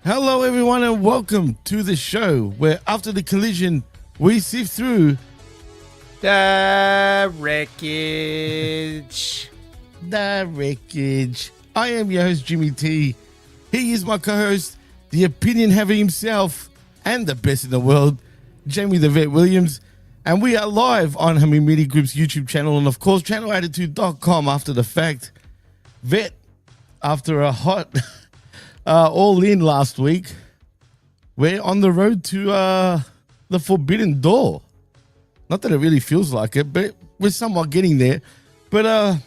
Hello, everyone, and welcome to the show where after the collision, we sift through the wreckage. The wreckage. I am your host, Jimmy T. He is my co-host, the opinion haver himself, and the best in the world, Jamie the Vet Williams. And we are live on Hangman Media Group's YouTube channel and, of course, channelattitude.com after the fact. Vet, after a hot... All In last week, we're on the road to the Forbidden Door. Not that it really feels like it, but we're somewhat getting there. But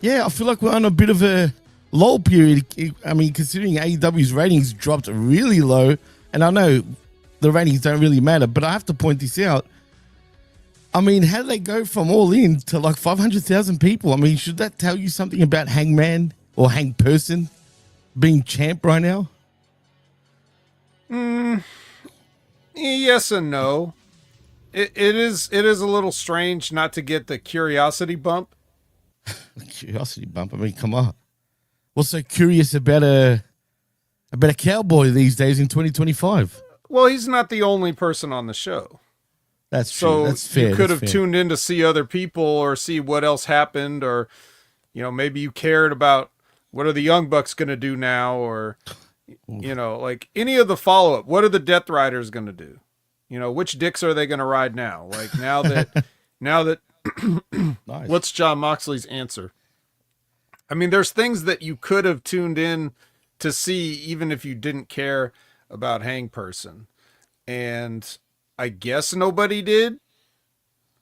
yeah, I feel like we're on a bit of a lull period. I mean, considering AEW's ratings dropped really low, and I know the ratings don't really matter, but I have to point this out. I mean, how did they go from All In to like 500,000 people? I mean, should that tell you something about Hangman or Hang Person being champ right now? Yes and no. It is a little strange not to get the curiosity bump. Curiosity bump. I mean, come on. What's so curious about a cowboy these days in 2025? Well, he's not the only person on the show. That's true. So that's fair. You could have tuned in to see other people or see what else happened, or maybe you cared about what are the Young Bucks going to do now? Or, like any of the follow-up, what are the Death Riders going to do? Which dicks are they going to ride now? Like now that nice. What's John Moxley's answer? I mean, there's things that you could have tuned in to see, even if you didn't care about Hang Person. And I guess nobody did.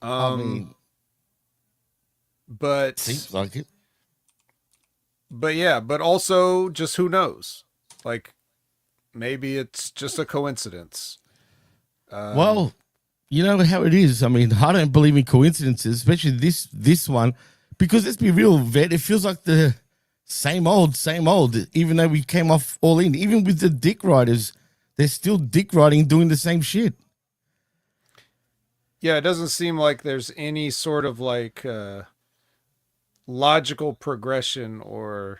But seems like it. But yeah, but also just who knows? Like maybe it's just a coincidence. Well, you know how it is. I mean, I don't believe in coincidences, especially this one, because let's be real, Vet, it feels like the same old, even though we came off All In. Even with the dick riders, they're still dick riding, doing the same shit. Yeah, it doesn't seem like there's any sort of like logical progression or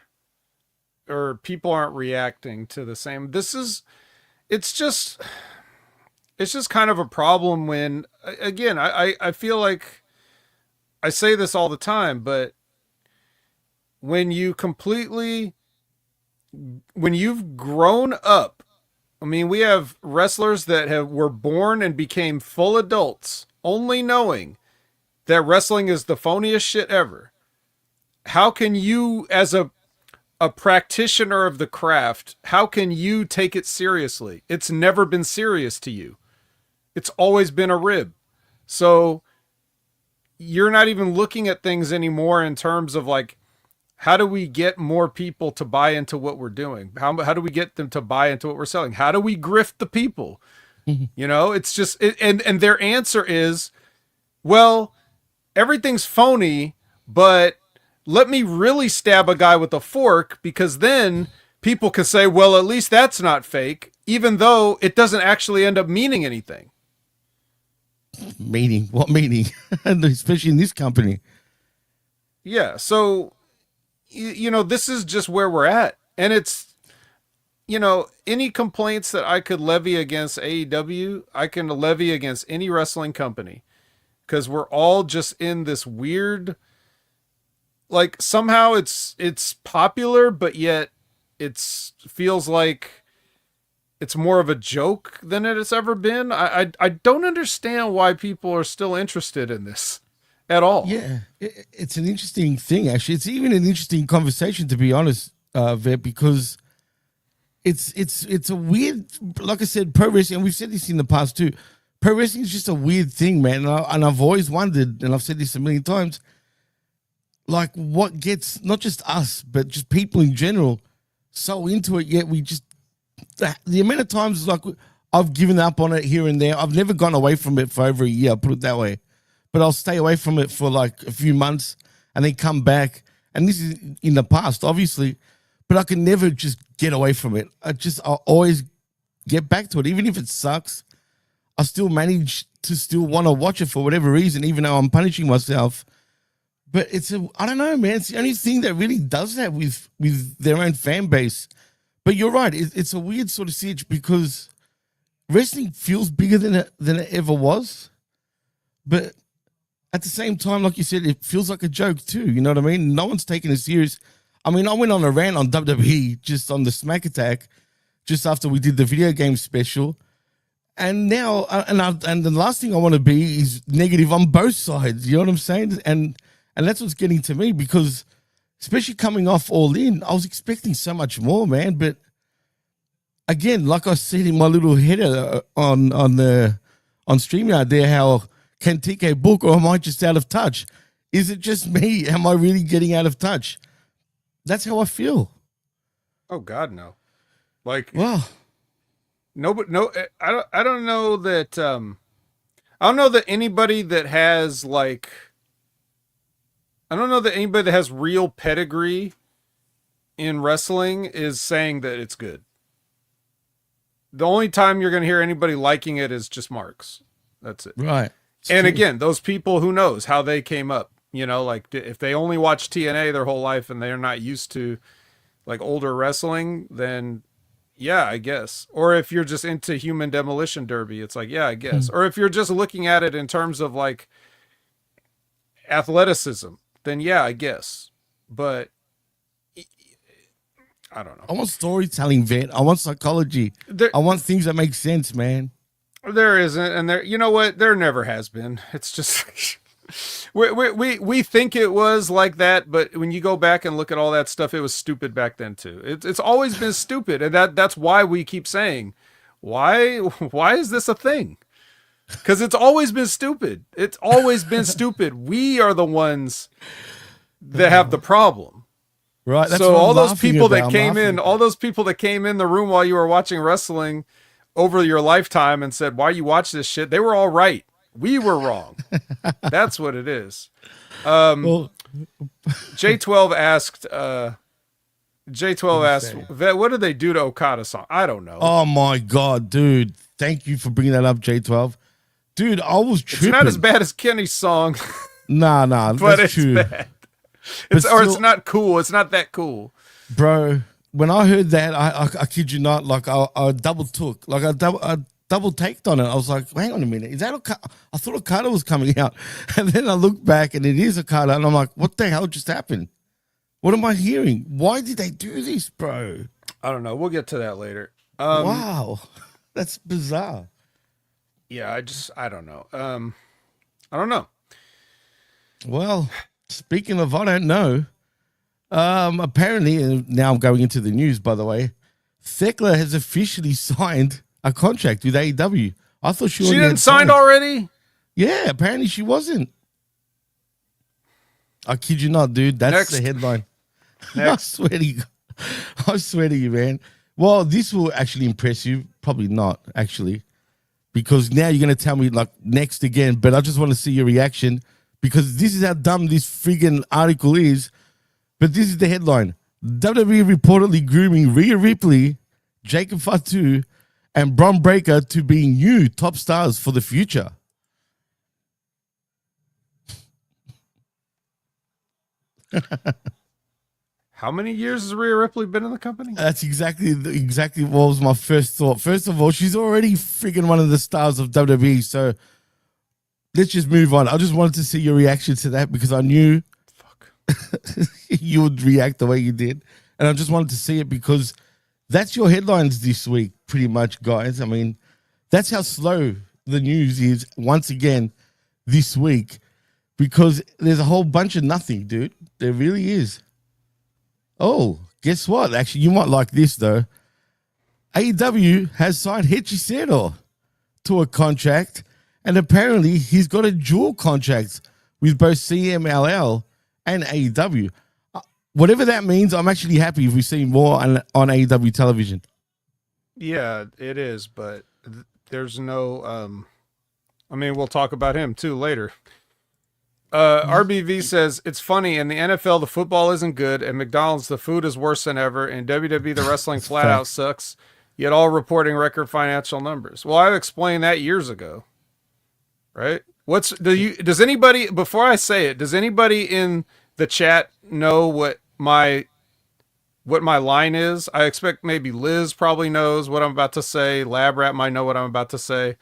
people aren't reacting to the same. It's just kind of a problem when, again, I feel like I say this all the time, but when you've grown up, I mean, we have wrestlers that were born and became full adults only knowing that wrestling is the phoniest shit ever. How can you, as a practitioner of the craft, how can you take it seriously? It's never been serious to you. It's always been a rib. So you're not even looking at things anymore in terms of like, how do we get more people to buy into what we're doing? How do we get them to buy into what we're selling? How do we grift the people? It's just, and their answer is, well, everything's phony, but let me really stab a guy with a fork, because then people can say, well, at least that's not fake, even though it doesn't actually end up meaning anything. Meaning? What meaning? Especially in this company. Yeah. So, this is just where we're at. And it's, any complaints that I could levy against AEW, I can levy against any wrestling company, because we're all just in this weird, like somehow it's popular, but yet feels like it's more of a joke than it has ever been. I don't understand why people are still interested in this at all. Yeah, it's an interesting thing, actually. It's even an interesting conversation, to be honest, Vet, because it's a weird, like I said, pro wrestling, and we've said this in the past too, pro wrestling is just a weird thing, man. And I've always wondered, and I've said this a million times, like what gets not just us, but just people in general so into it, yet we just, the amount of times like I've given up on it here and there. I've never gone away from it for over a year, put it that way. But I'll stay away from it for like a few months and then come back. And this is in the past, obviously, but I can never just get away from it. I'll always get back to it. Even if it sucks, I still manage to still want to watch it for whatever reason, even though I'm punishing myself. But I don't know, man. It's the only thing that really does that with their own fan base. But you're right. It's a weird sort of siege because wrestling feels bigger than it ever was. But at the same time, like you said, it feels like a joke too. You know what I mean? No one's taking it serious. I mean, I went on a rant on WWE just on the Smack Attack just after we did the video game special. And now, and the last thing I want to be is negative on both sides. You know what I'm saying? And that's what's getting to me because, especially coming off All In, I was expecting so much more, man. But again, like I said in my little header on StreamYard there, how can TK book or am I just out of touch? Is it just me? Am I really getting out of touch? That's how I feel. Oh God, no. Like, well. No, but no, I don't know that, I don't know that anybody that has like, I don't know that anybody that has real pedigree in wrestling is saying that it's good. The only time you're going to hear anybody liking it is just marks. That's it. Right. And again, those people, who knows how they came up, you know, like if they only watch TNA their whole life and they're not used to like older wrestling, then yeah, I guess. Or if you're just into Human Demolition Derby, it's like, yeah, I guess. Or if you're just looking at it in terms of like athleticism, then yeah, I guess. But I don't know. I want storytelling, Vet. I want psychology. I want things that make sense, man. There isn't, and there, you know what? There never has been. It's just we think it was like that, but when you go back and look at all that stuff, it was stupid back then too. It's always been stupid, and that's why we keep saying, why is this a thing? Because it's always been stupid. It's always been stupid. We are the ones that have the problem. Right. That's so all those people that came in, all those people that came in the room while you were watching wrestling over your lifetime and said, why you watch this shit? They were all right. We were wrong. That's what it is. J12 asked, Vet, what did they do to Okada song? I don't know. Oh my God, dude. Thank you for bringing that up, J12. Dude, I was tripping. It's not as bad as Kenny's song. Nah, but that's it's true. bad. It's not cool. It's not that cool. Bro, when I heard that, I kid you not, like I double took. Like I double taked on it. I was like, hang on a minute. Is that Okada? I thought Okada was coming out. And then I look back and it is Okada. And I'm like, what the hell just happened? What am I hearing? Why did they do this, bro? I don't know. We'll get to that later. Wow. That's bizarre. Yeah, I don't know. I don't know. Well, speaking of I don't know, apparently, and now I'm going into the news, by the way, Thekla has officially signed a contract with AEW. I thought she didn't sign already? Yeah, apparently she wasn't. I kid you not, dude. That's the headline. I swear to you, man. Well, this will actually impress you. Probably not, actually. Because now you're going to tell me, like, next again. But I just want to see your reaction. Because this is how dumb this friggin' article is. But this is the headline. WWE reportedly grooming Rhea Ripley, Jacob Fatu, and Bron Breakker to be new top stars for the future. How many years has Rhea Ripley been in the company? That's exactly what was my first thought. First of all, she's already freaking one of the stars of WWE. So let's just move on. I just wanted to see your reaction to that because I knew you would react the way you did. And I just wanted to see it because that's your headlines this week, pretty much, guys. I mean, that's how slow the news is once again this week because there's a whole bunch of nothing, dude. There really is. Oh, guess what? Actually, you might like this, though. AEW has signed Hechiseto to a contract, and apparently he's got a dual contract with both CMLL and AEW. Whatever that means, I'm actually happy if we see more on AEW television. Yeah, it is, but there's no... I mean, we'll talk about him, too, later. RBV says, it's funny, in the NFL, the football isn't good, and McDonald's, the food is worse than ever, and WWE, the wrestling flat out sucks, yet all reporting record financial numbers. Well, I explained that years ago, right? Does anybody, before I say it, does anybody in the chat know what my what my line is. I expect maybe Liz probably knows what I'm about to say. Lab Rat might know what I'm about to say.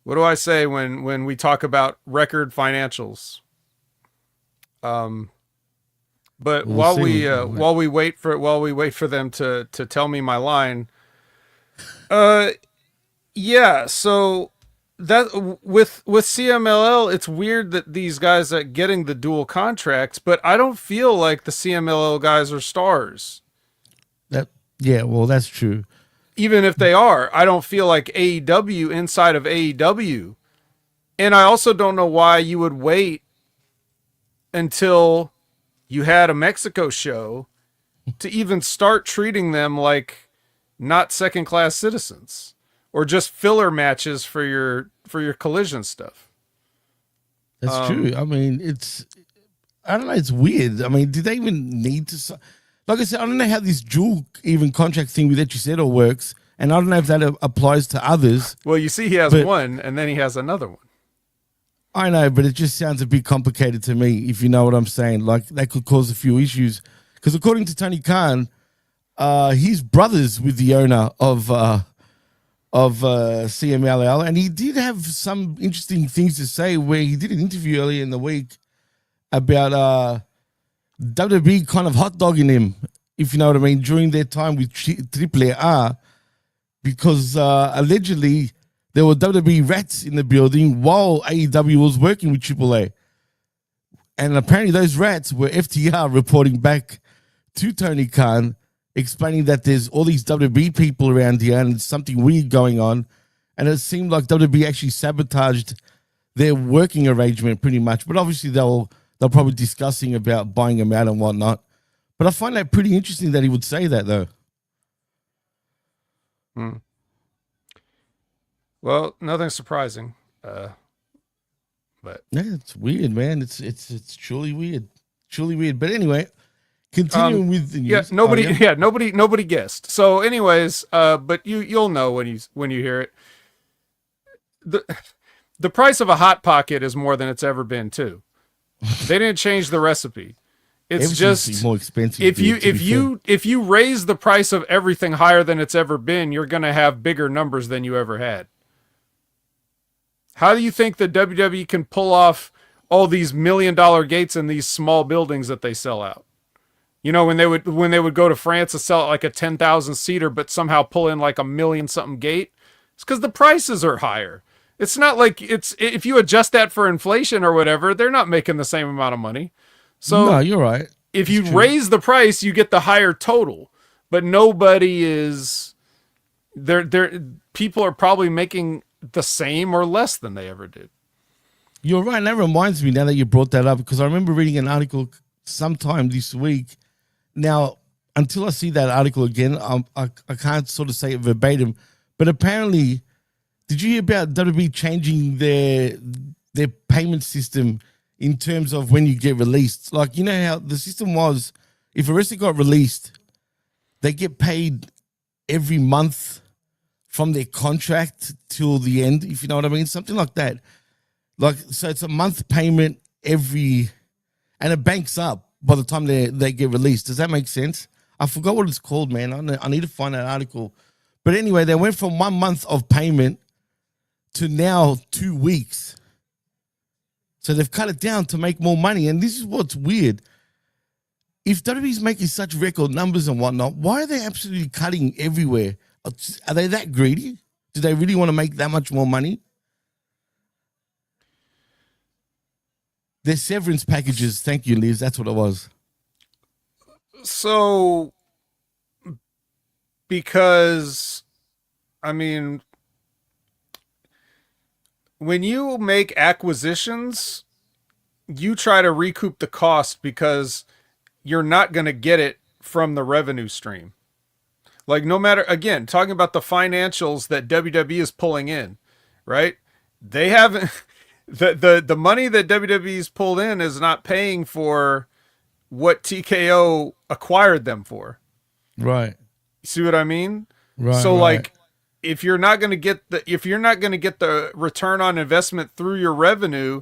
What do I say when we talk about record financials? But while we wait for them to tell me my line, yeah. So that with CMLL, it's weird that these guys are getting the dual contracts, but I don't feel like the CMLL guys are stars. Well, that's true. Even if they are, I don't feel like AEW inside of AEW. And I also don't know why you would wait until you had a Mexico show to even start treating them like not second-class citizens or just filler matches for your collision stuff. That's true. I mean, I don't know, it's weird. I mean, did they even need to? Like I said, I don't know how this dual even contract thing that you said all works, and I don't know if that applies to others. Well, you see, he has one, and then he has another one. I know, but it just sounds a bit complicated to me, if you know what I'm saying. Like, that could cause a few issues. Because according to Tony Khan, he's brothers with the owner of CMLL, and he did have some interesting things to say where he did an interview earlier in the week about WWE kind of hot dogging him, if you know what I mean, during their time with AAA, because allegedly there were WWE rats in the building while AEW was working with AAA. And apparently those rats were FTR reporting back to Tony Khan, explaining that there's all these WWE people around here and something weird going on. And it seemed like WWE actually sabotaged their working arrangement pretty much. But obviously they'll probably discussing about buying them out and whatnot. But I find that pretty interesting that he would say that, though. Well, nothing surprising. But yeah, it's weird, man. It's truly weird. Truly weird. But anyway, continuing with the news. Nobody guessed. So anyways, but you'll know when you hear it. The price of a Hot Pocket is more than it's ever been too. They didn't change the recipe. It's just more expensive. If you raise the price of everything higher than it's ever been, you're going to have bigger numbers than you ever had. How do you think the WWE can pull off all these $1 million gates in these small buildings that they sell out? You know, when they would go to France to sell like a 10,000 seater, but somehow pull in like $1 million something gate. It's because the prices are higher. It's not like if you adjust that for inflation or whatever, they're not making the same amount of money. So no, you're right. If you raise the price, you get the higher total, but nobody is people are probably making the same or less than they ever did. You're right. And that reminds me now that you brought that up, because I remember reading an article sometime this week. Now, until I see that article again, I can't sort of say it verbatim, but apparently, did you hear about WWE changing their payment system in terms of when you get released? Like, you know how the system was, if a wrestler got released, they get paid every month from their contract till the end, if you know what I mean, something like that. Like, so it's a month payment and it banks up by the time they get released. Does that make sense? I forgot what it's called, man. I need to find that article. But anyway, they went from 1 month of payment to now 2 weeks. So they've cut it down to make more money. And this is what's weird. If WWE's making such record numbers and whatnot, why are they absolutely cutting everywhere? Are they that greedy? Do they really want to make that much more money? Their severance packages. Thank you, Liz. That's what it was. So, because, I mean, when you make acquisitions, you try to recoup the cost because you're not going to get it from the revenue stream. Like, no matter, again, talking about the financials that WWE is pulling in, right? They haven't, the money that WWE's pulled in is not paying for what TKO acquired them for. Right. See what I mean? Right. So, right. like, if you're not going to get the return on investment through your revenue,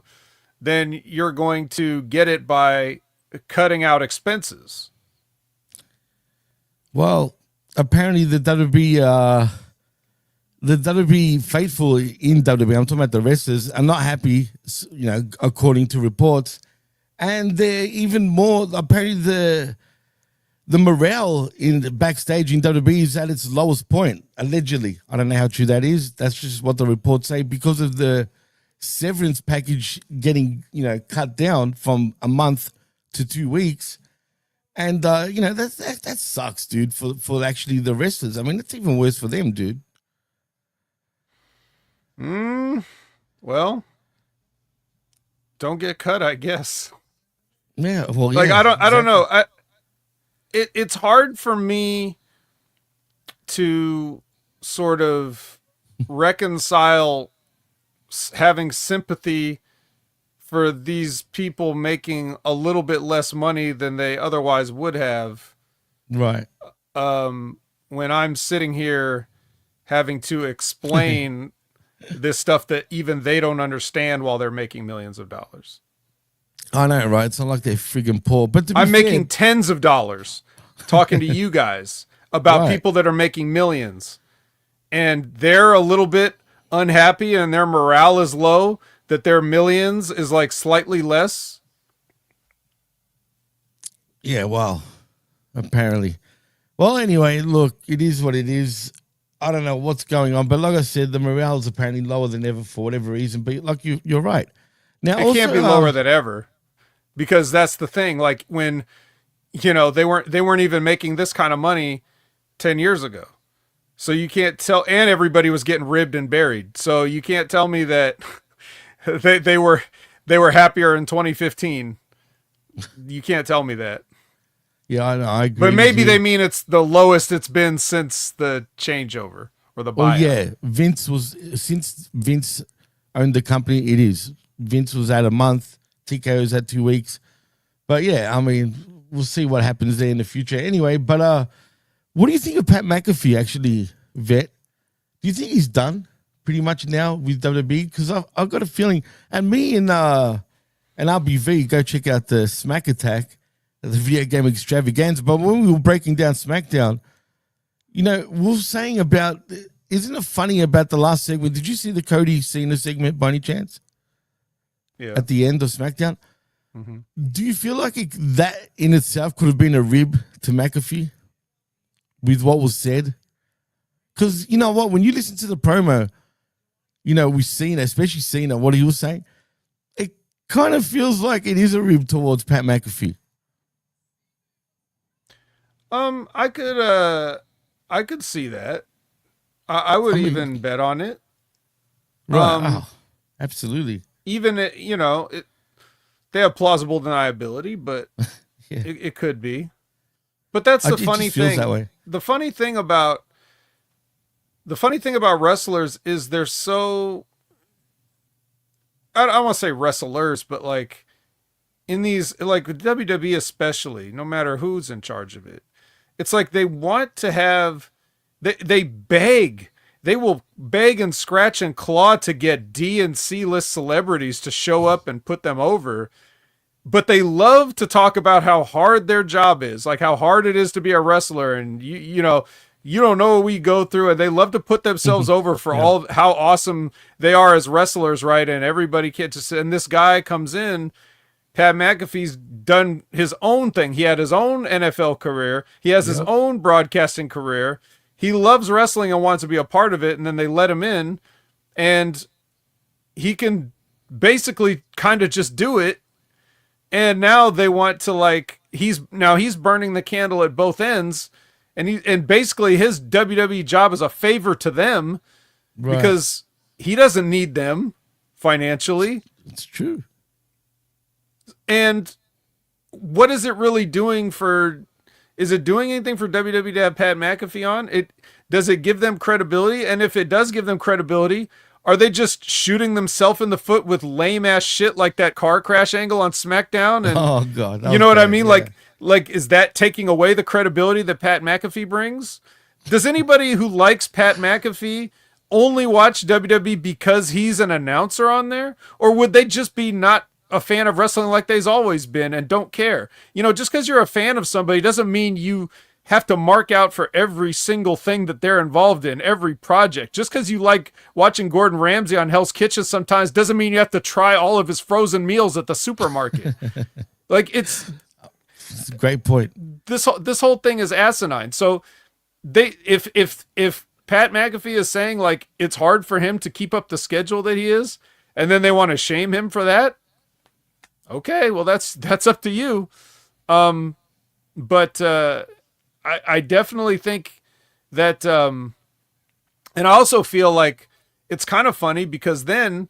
then you're going to get it by cutting out expenses. Well, apparently the WWE faithful in WWE, I'm talking about the wrestlers, are not happy, according to reports. And they're even more, apparently the morale in the backstage in WWE is at its lowest point, allegedly. I don't know how true that is. That's just what the reports say, because of the severance package getting, cut down from a month to 2 weeks. And, that sucks, dude, for actually the wrestlers. I mean, it's even worse for them, dude. Well, don't get cut, I guess. Yeah, well, like, yeah, I don't know. It's hard for me to sort of reconcile having sympathy for these people making a little bit less money than they otherwise would have. Right. When I'm sitting here having to explain this stuff that even they don't understand while they're making millions of dollars. I know, right? It's not like they're friggin' poor. But I'm making tens of dollars talking to you guys about people that are making millions. And they're a little bit unhappy and their morale is low, that their millions is like slightly less. Yeah, well, apparently. Well, anyway, look, it is what it is. I don't know what's going on, but like I said, the morale is apparently lower than ever for whatever reason. But like you're right. Now it can't be lower than ever, because that's the thing. Like when, they weren't even making this kind of money 10 years ago. So you can't tell, and everybody was getting ribbed and buried. So you can't tell me that they were happier in 2015. You can't tell me that. Yeah, I know. I agree. But maybe they mean it's the lowest it's been since the changeover or the buyout. Well, yeah, since Vince owned the company, it is. Vince was at a month, TKO was at 2 weeks. But yeah, I mean, we'll see what happens there in the future. Anyway, but what do you think of Pat McAfee, actually, Vet? Do you think he's done pretty much now with WWE? Because I've got a feeling, and me and RBV, go check out the Smack Attack, the video game extravaganza. But when we were breaking down SmackDown, we were saying about, isn't it funny about the last segment? Did you see the Cody Cena segment by any chance? Yeah. At the end of SmackDown? Mm-hmm. Do you feel like that in itself could have been a rib to McAfee with what was said? Because you know what? When you listen to the promo, we've seen, especially Cena, what he was saying, it kind of feels like it is a rib towards Pat McAfee. I could see that. I would even bet on it. Right. Absolutely. Even, they have plausible deniability, but yeah. it could be. But that's the funny thing. That way. The funny thing about wrestlers is they're so, I don't want to say wrestlers, but like in these, like WWE especially, no matter who's in charge of it, it's like they want to have, they beg. They will beg and scratch and claw to get D and C list celebrities to show up and put them over. But they love to talk about how hard their job is, like how hard it is to be a wrestler. And you don't know what we go through. And they love to put themselves over for all how awesome they are as wrestlers, right? And everybody can't just, and this guy comes in, Pat McAfee's done his own thing. He had his own NFL career. He has his own broadcasting career. He loves wrestling and wants to be a part of it, and then they let him in, and he can basically kind of just do it. And now they want to he's burning the candle at both ends, and basically his WWE job is a favor to them because he doesn't need them financially. It's true. And what is it really doing for? Is it doing anything for WWE to have Pat McAfee on? Does it give them credibility? And if it does give them credibility, are they just shooting themselves in the foot with lame ass shit like that car crash angle on SmackDown? And oh God, you know what I mean? Yeah. Like is that taking away the credibility that Pat McAfee brings? Does anybody who likes Pat McAfee only watch WWE because he's an announcer on there? Or would they just be not a fan of wrestling like they've always been and don't care? Just because you're a fan of somebody doesn't mean you have to mark out for every single thing that they're involved in, every project. Just because you like watching Gordon Ramsay on Hell's Kitchen sometimes doesn't mean you have to try all of his frozen meals at the supermarket. Like, it's a great point. This whole thing is asinine. So if Pat McAfee is saying like it's hard for him to keep up the schedule that he is, and then they want to shame him for that, okay, well that's up to you. But I definitely think that, and I also feel like it's kind of funny because then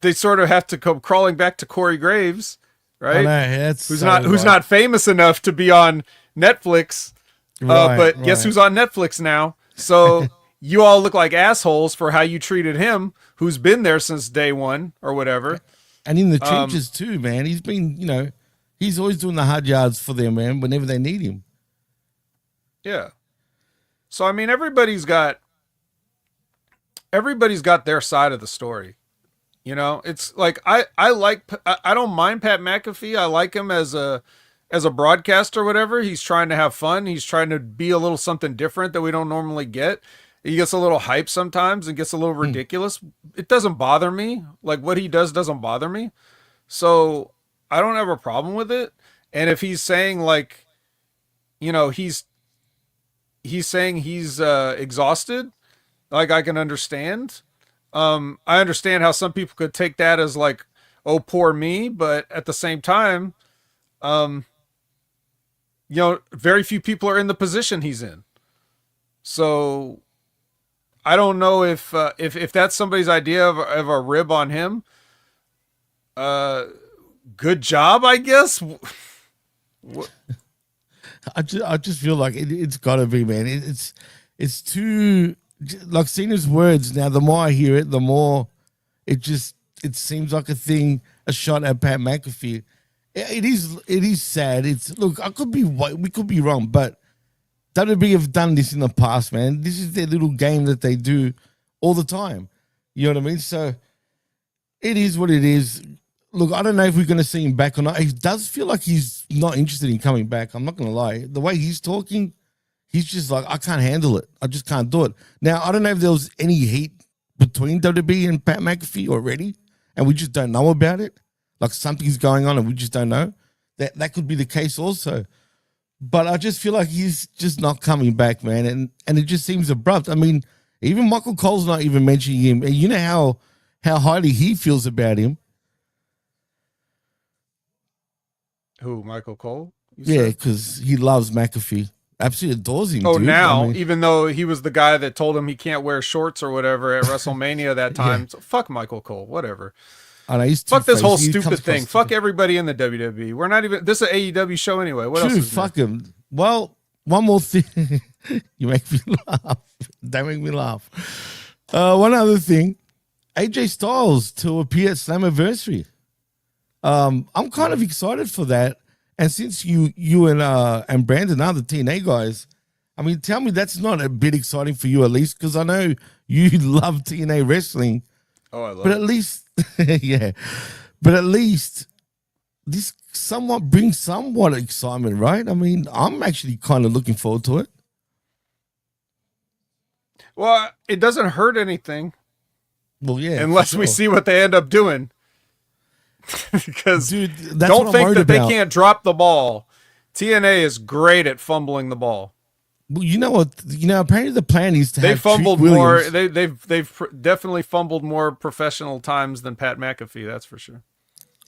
they sort of have to come crawling back to Corey Graves, right? Who's not famous enough to be on Netflix, but guess who's on Netflix now? So you all look like assholes for how you treated him, who's been there since day one or whatever. And in the trenches too, man. He's been, he's always doing the hard yards for them, man, whenever they need him. Yeah. So, I mean, everybody's got their side of the story. It's like, I don't mind Pat McAfee. I like him as a broadcaster or whatever. He's trying to have fun. He's trying to be a little something different that we don't normally get. He gets a little hype sometimes and gets a little ridiculous. It doesn't bother me. Like, what he does doesn't bother me. So I don't have a problem with it. And if he's saying like, he's saying he's exhausted, like, I can understand. I understand how some people could take that as like, oh, poor me. But at the same time, very few people are in the position he's in. So I don't know if that's somebody's idea of a rib on him. Good job, I guess. I just feel like it's got to be, man. It's too, like, Cena's words now, the more I hear it, the more it seems like a shot at Pat McAfee. It is sad. Look, we could be wrong, but WWE have done this in the past, man. This is their little game that they do all the time. You know what I mean? So it is what it is. Look, I don't know if we're going to see him back or not. It does feel like he's not interested in coming back. I'm not going to lie. The way he's talking, he's just like, I can't handle it. I just can't do it. Now, I don't know if there was any heat between WWE and Pat McAfee already, and we just don't know about it. Like, something's going on and we just don't know. That could be the case also. But I just feel like he's just not coming back, man. And it just seems abrupt. I mean, even Michael Cole's not even mentioning him. And you know how highly he feels about him. Who, Michael Cole? Yeah, because he loves McAfee. Absolutely adores him. Oh, dude. now, even though he was the guy that told him he can't wear shorts or whatever at WrestleMania that time. Yeah. So fuck Michael Cole, whatever. I know, fuck this whole stupid thing. Fuck everybody in the WWE. We're not even, this is an AEW show anyway. What else is fuck him. Well, one more thing. You make me laugh. Don't make me laugh. One other thing. AJ Styles to appear at Slammiversary. I'm kind of excited for that. And since you and Brandon are the TNA guys, I mean, tell me that's not a bit exciting for you at least, because I know you love TNA wrestling. Oh, I love it. But at least, yeah. But at least this brings somewhat excitement, right? I mean, I'm actually kind of looking forward to it. Well, it doesn't hurt anything. Well, yeah. Unless we see what they end up doing. Because dude, don't think that they can't drop the ball. TNA is great at fumbling the ball. Well, you know what? Apparently the plan is to they have fumbled Trick more. Williams. They've definitely fumbled more professional times than Pat McAfee. That's for sure.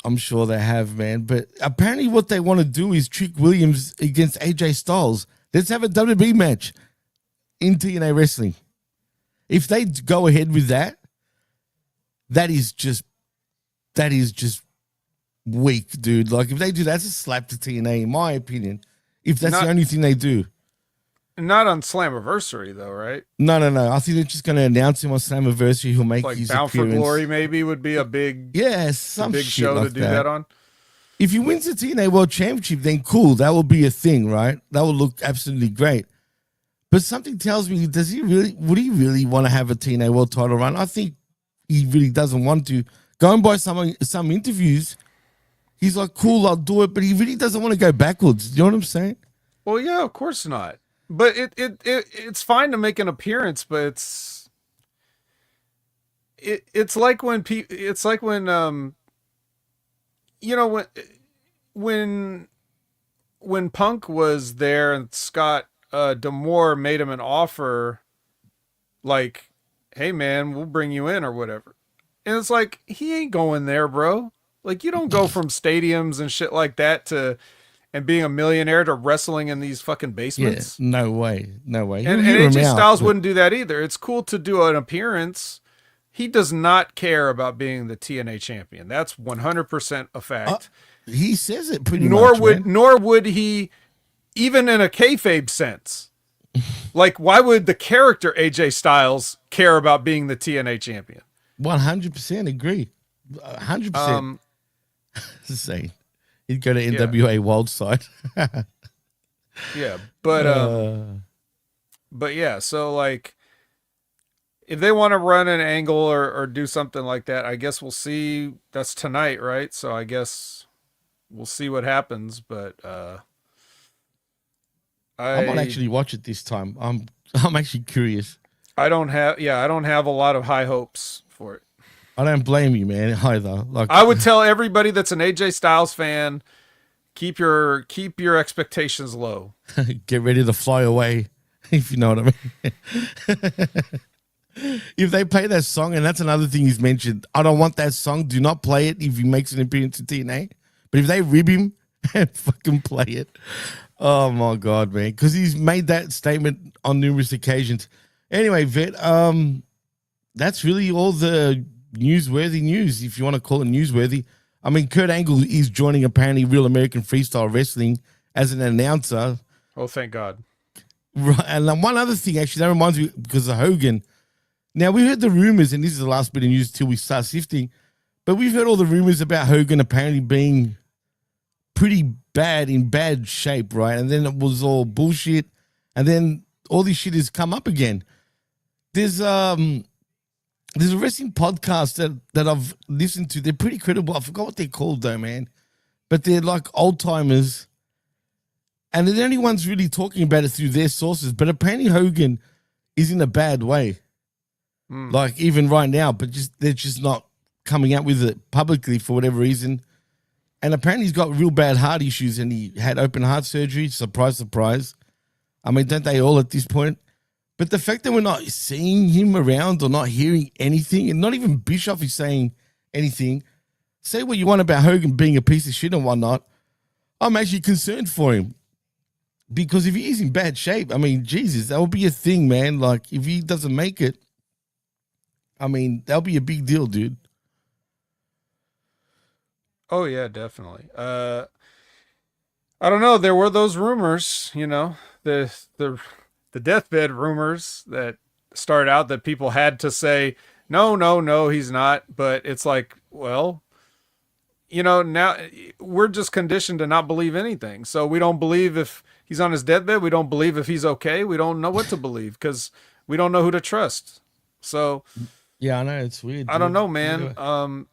I'm sure they have, man. But apparently what they want to do is Trick Williams against AJ Styles. Let's have a WWE match in TNA wrestling. If they go ahead with that, that is just weak, dude. Like, if they do that's a slap to TNA, in my opinion. If that's the only thing they do. Not on Slammiversary, though, right? No. I think they're just going to announce him on Slammiversary. He'll make his Bound appearance. for Glory, maybe, would be a big, some big shit show like to do that on. If he wins the TNA World Championship, then cool. That will be a thing, right? That will look absolutely great. But something tells me, would he really want to have a TNA World title run? I think he really doesn't want to. Going by some interviews, he's like, cool, I'll do it, but he really doesn't want to go backwards. You know what I'm saying? Well, yeah, of course not. But it's fine to make an appearance, but it's like when you know when when Punk was there and Scott D'Amore made him an offer like, hey man, we'll bring you in or whatever. And it's like, he ain't going there, bro. Like, you don't go from stadiums and shit like that to and being a millionaire to wrestling in these fucking Yeah, basements. no way, no way. And Hear him AJ out, Styles but- wouldn't do that either. It's cool to do an appearance. He does not care about being the TNA champion. That's 100% a fact. He says it pretty nor much. would Man. nor would he, even in a kayfabe sense. Like, why would the character AJ Styles care about being the TNA champion? 100% agree. 100%. Insane. He'd go to Yeah. NWA World side. Yeah, but yeah, so like, if they want to run an angle or do something like that, I guess we'll see. That's tonight, right? So I guess we'll see what happens. But I might actually watch it this time. I'm actually curious. I don't have a lot of high hopes for it. I don't blame you, man, either. Like, I would tell everybody that's an AJ Styles fan, keep your expectations low. get ready to fly away, if you know what I mean. If they play that song, and that's another thing he's mentioned, I don't want that song. Do not play it if he makes an appearance in TNA. But if they rib him and fucking play it, oh my God, man. Because he's made that statement on numerous occasions. Anyway, Vet, that's really all the newsworthy news, if you want to call it newsworthy. I mean, Kurt Angle is joining apparently Real American Freestyle Wrestling as an announcer. Oh, thank God. Right, and then one other thing, actually, that reminds me, because of Hogan. Now, we heard the rumors, and this is the last bit of news until we start sifting, but we've heard all the rumors about Hogan apparently being pretty bad, in bad shape, right? And then it was all bullshit, and then all this shit has come up again. There's a wrestling podcast that I've listened to. They're pretty credible. I forgot what they're called, though, man. But they're like old-timers, and they're the only ones really talking about it through their sources. But apparently Hogan is in a bad way. Like, even right now, but they're just not coming out with it publicly for whatever reason. And apparently he's got real bad heart issues, and he had open heart surgery. Surprise, surprise. I mean, don't they all at this point? But the fact that we're not seeing him around or not hearing anything, and not even Bischoff is saying anything, say what you want about Hogan being a piece of shit and whatnot, I'm actually concerned for him. Because if he is in bad shape, I mean, Jesus, that will be a thing, man. Like, if he doesn't make it, I mean, that'll be a big deal, dude. Oh yeah, definitely. I don't know. There were those rumors, you know, the deathbed rumors that started out that people had to say, no, he's not. But it's like, well, you know, now we're just conditioned to not believe anything. So we don't believe if he's on his deathbed. We don't believe if he's okay. We don't know what to believe because we don't know who to trust. So yeah, I know, it's weird. I don't know, man.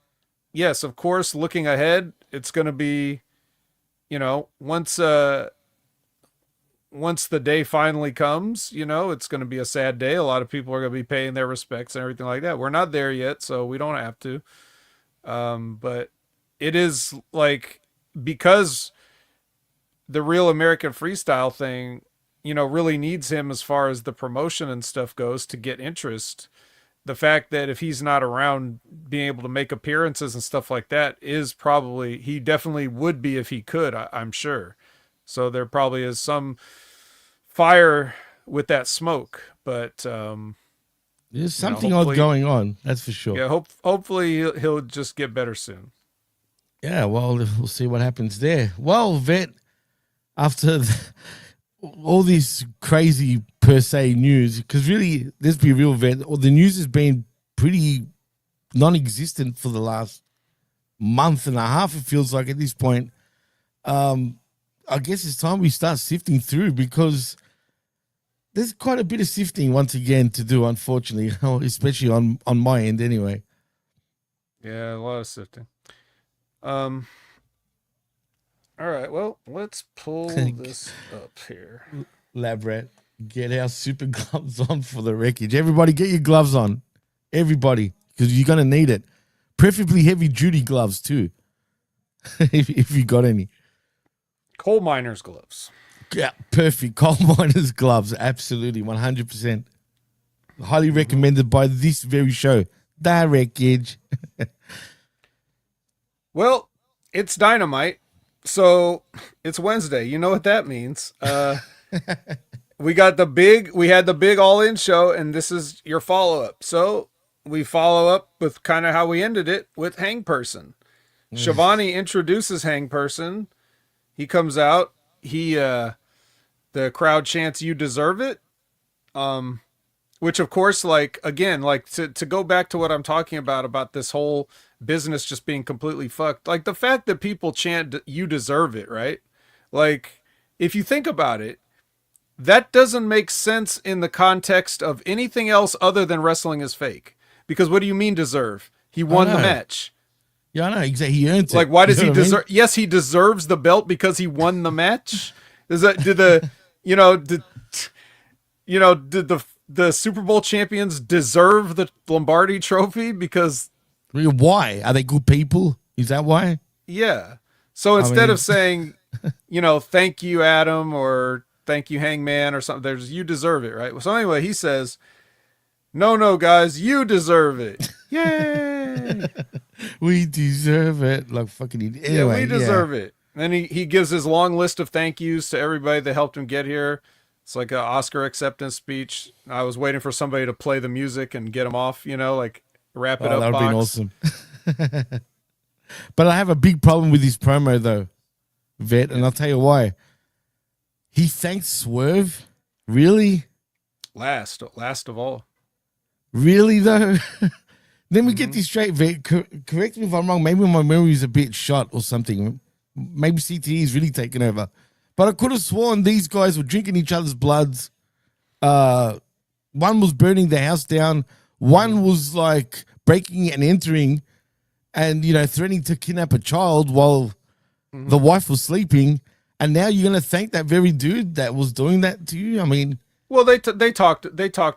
Yes, of course, looking ahead, it's going to be, you know, once the day finally comes, you know, it's going to be a sad day. A lot of people are going to be paying their respects and everything like that. We're not there yet, so we don't have to. But it is like, because the Real American Freestyle thing, you know, really needs him as far as the promotion and stuff goes to get interest. The fact that if he's not around, being able to make appearances and stuff like that is probably, he definitely would be if he could, I'm sure. So there probably is some fire with that smoke, but there's something odd going on, that's for sure. Yeah, hopefully he'll just get better soon. Yeah, well, we'll see what happens there. Well, Vet, after all this crazy per se news, because really, let's be real, Vet, the news has been pretty non-existent for the last month and a half, it feels like at this point. I guess it's time we start sifting through, because there's quite a bit of sifting once again to do, unfortunately, especially on my end anyway. Yeah, a lot of sifting. All right, well, let's pull this up here. Lab rat. Get our super gloves on for the wreckage. Everybody, get your gloves on. Everybody, because you're gonna need it. Preferably heavy duty gloves too, if you got any. Coal miners' gloves. Yeah, perfect. Coal miners' gloves, absolutely, 100%. Highly recommended by this very show, The Wreckage. Well, it's Dynamite, so it's Wednesday. You know what that means. We had the big All In show, and this is your follow-up. So we follow up with kind of how we ended it with Hang Person. Shivani introduces Hang Person. He comes out. The crowd chants, "You deserve it." Which of course, like, again, like to go back to what I'm talking about this whole business just being completely fucked. Like the fact that people chant, "You deserve it," right? Like, if you think about it, that doesn't make sense in the context of anything else other than wrestling is fake. Because what do you mean deserve? He won the match. Yeah, I know. Exactly. He earned it. Like, why does he deserve? Yes, he deserves the belt because he won the match. Did the Super Bowl champions deserve the Lombardi trophy because? Why? Are they good people? Is that why? Yeah. So instead of saying, thank you, Adam, or thank you, Hangman, or something, there's "you deserve it," right? So anyway, he says, no, guys, you deserve it. Yay! We deserve it. Like fucking idiot. Anyway, we deserve it. Then he gives his long list of thank yous to everybody that helped him get here. It's like an Oscar acceptance speech. I was waiting for somebody to play the music and get him off, like wrap it up. That would have been awesome. But I have a big problem with his promo though, Vet, and I'll tell you why. He thanked Swerve? Really? Last of all. Really though? Let me get this straight, Vet. Correct me if I'm wrong. Maybe my memory is a bit shot or something. Maybe CTE is really taking over. But I could have sworn these guys were drinking each other's bloods. One was burning the house down. One was like breaking and entering and, threatening to kidnap a child while the wife was sleeping. And now you're going to thank that very dude that was doing that to you? I mean... Well, they talked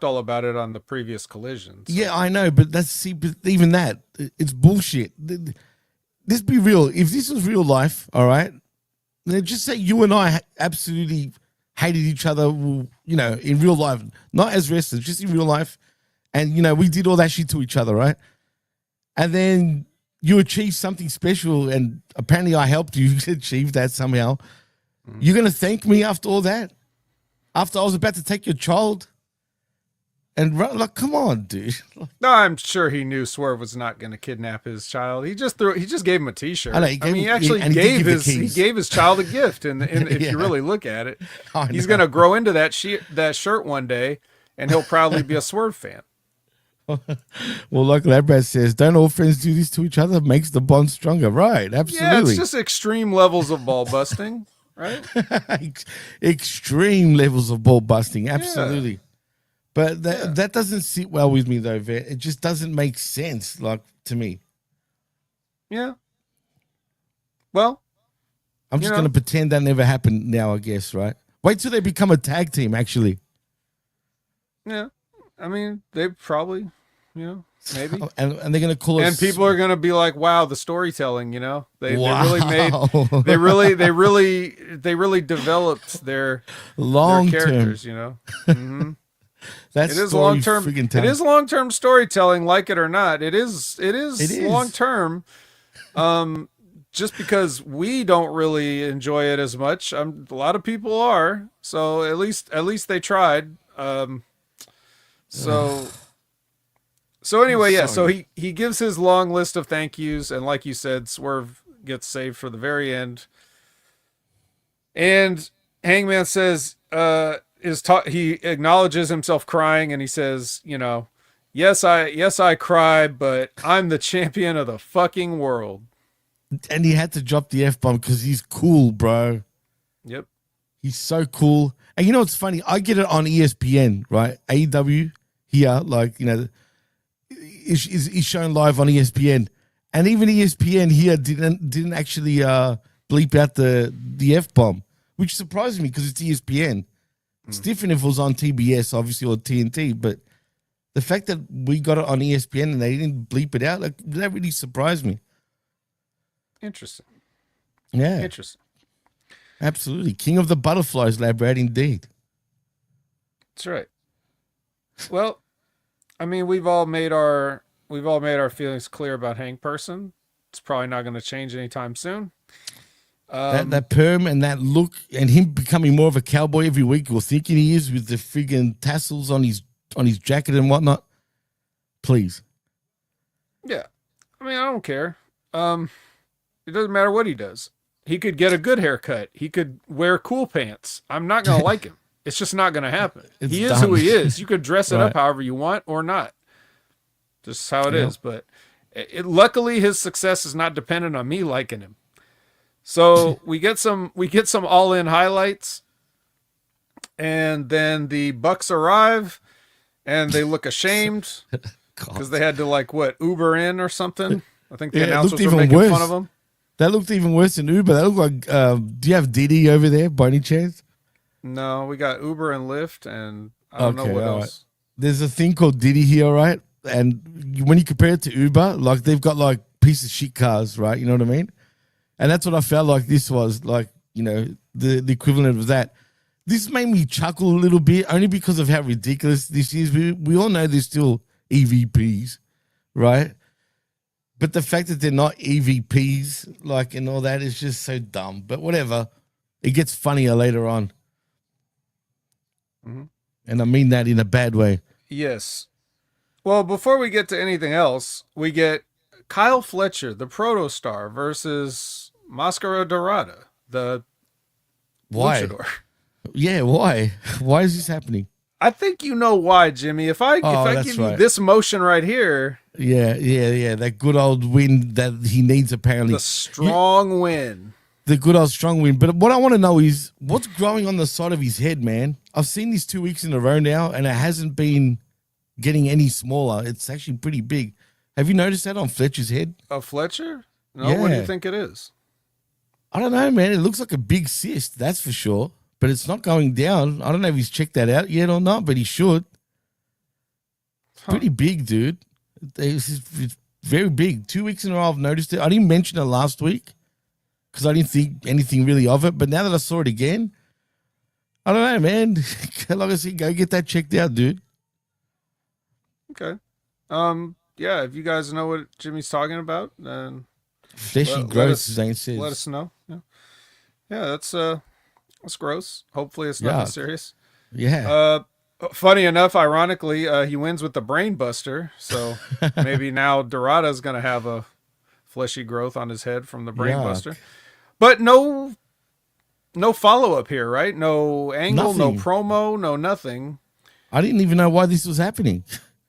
all about it on the previous collisions. So. Yeah, I know, but even that, it's bullshit. Let's be real. If this was real life, all right, then just say you and I absolutely hated each other, in real life, not as wrestlers, just in real life. And, we did all that shit to each other, right? And then you achieved something special, and apparently I helped you achieve that somehow. You're going to thank me after all that? After I was about to take your child? And like, come on, dude. No, I'm sure he knew Swerve was not going to kidnap his child. He just gave him a T-shirt. He gave his child a gift. And if you really look at it, he's going to grow into that shirt one day, and he'll probably be a Swerve fan. Well, like Labrad says, don't all friends do this to each other? Makes the bond stronger, right? Absolutely. Yeah, it's just extreme levels of ball busting, right? Extreme levels of ball busting, absolutely. Yeah. But that doesn't sit well with me, though, Vet. It just doesn't make sense, like, to me. Yeah. Well, I'm just going to pretend that never happened now, I guess, right? Wait till they become a tag team, actually. Yeah. I mean, they probably, maybe. And they're going to call us. And people are going to be like, wow, the storytelling, They really developed their characters, Mm-hmm. It is long-term. It is long-term storytelling, like it or not. It is long-term. Just because we don't really enjoy it as much, a lot of people are. So at least they tried. So anyway, yeah. So he gives his long list of thank yous, and like you said, Swerve gets saved for the very end. And Hangman says, he acknowledges himself crying, and he says, yes, I cry, but I'm the champion of the fucking world. And he had to drop the F-bomb because he's cool, bro. Yep. He's so cool. And what's funny? I get it on ESPN, right? AEW here, is shown live on ESPN. And even ESPN here didn't actually bleep out the F-bomb, which surprised me because it's ESPN. It's different if it was on TBS, obviously, or TNT, but the fact that we got it on ESPN and they didn't bleep it out, like, that really surprised me. Interesting. Yeah. Interesting. Absolutely. King of the Butterflies, lab rat, indeed. That's right. Well, I mean, we've all made our feelings clear about Hank Person. It's probably not going to change anytime soon. That perm and that look and him becoming more of a cowboy every week, or thinking he is, with the friggin' tassels on his jacket and whatnot. Please. Yeah. I mean, I don't care. It doesn't matter what he does. He could get a good haircut. He could wear cool pants. I'm not going to like him. It's just not going to happen. He is who he is. You could dress it up however you want or not. Just how it is. But luckily, his success is not dependent on me liking him. So we get some All In highlights, and then the Bucks arrive, and they look ashamed because they had to Uber in or something. I think the announcers were making fun of them. That looked even worse than Uber. That looked like. Do you have Didi over there by any chance? No, we got Uber and Lyft, and I don't know what else. Right. There's a thing called Didi here, right? And when you compare it to Uber, like, they've got like piece of shit cars, right? You know what I mean? And that's what I felt like this was, like, you know, the equivalent of that. This made me chuckle a little bit, only because of how ridiculous this is. We all know they're still EVPs, right? But the fact that they're not EVPs, like, and all that, is just so dumb. But whatever. It gets funnier later on. Mm-hmm. And I mean that in a bad way. Yes. Well, before we get to anything else, we get Kyle Fletcher, the protostar, versus Máscara Dorada, the luchador. Yeah, why? Why is this happening? I think you know why, Jimmy. If I give you this motion right here. Yeah. That good old win that he needs, apparently. The strong win. The good old strong win. But what I want to know is, what's growing on the side of his head, man? I've seen this 2 weeks in a row now, and it hasn't been getting any smaller. It's actually pretty big. Have you noticed that on Fletcher's head? Fletcher? No, yeah. What do you think it is? I don't know, man. It looks like a big cyst, that's for sure. But it's not going down. I don't know if he's checked that out yet or not, but he should. Pretty big, dude. It's very big. 2 weeks in a row I've noticed it. I didn't mention it last week because I didn't think anything really of it. But now that I saw it again, I don't know, man. Like I said, go get that checked out, dude. Okay. Yeah, if you guys know what Jimmy's talking about, then fleshy gross, Zane says. Let us know. Yeah, that's gross. Hopefully it's nothing serious. Yeah. Funny enough, ironically, he wins with the brain buster, so maybe now Dorada's gonna have a fleshy growth on his head from the brain buster. But no follow up here, right? No angle, no promo, no nothing. I didn't even know why this was happening.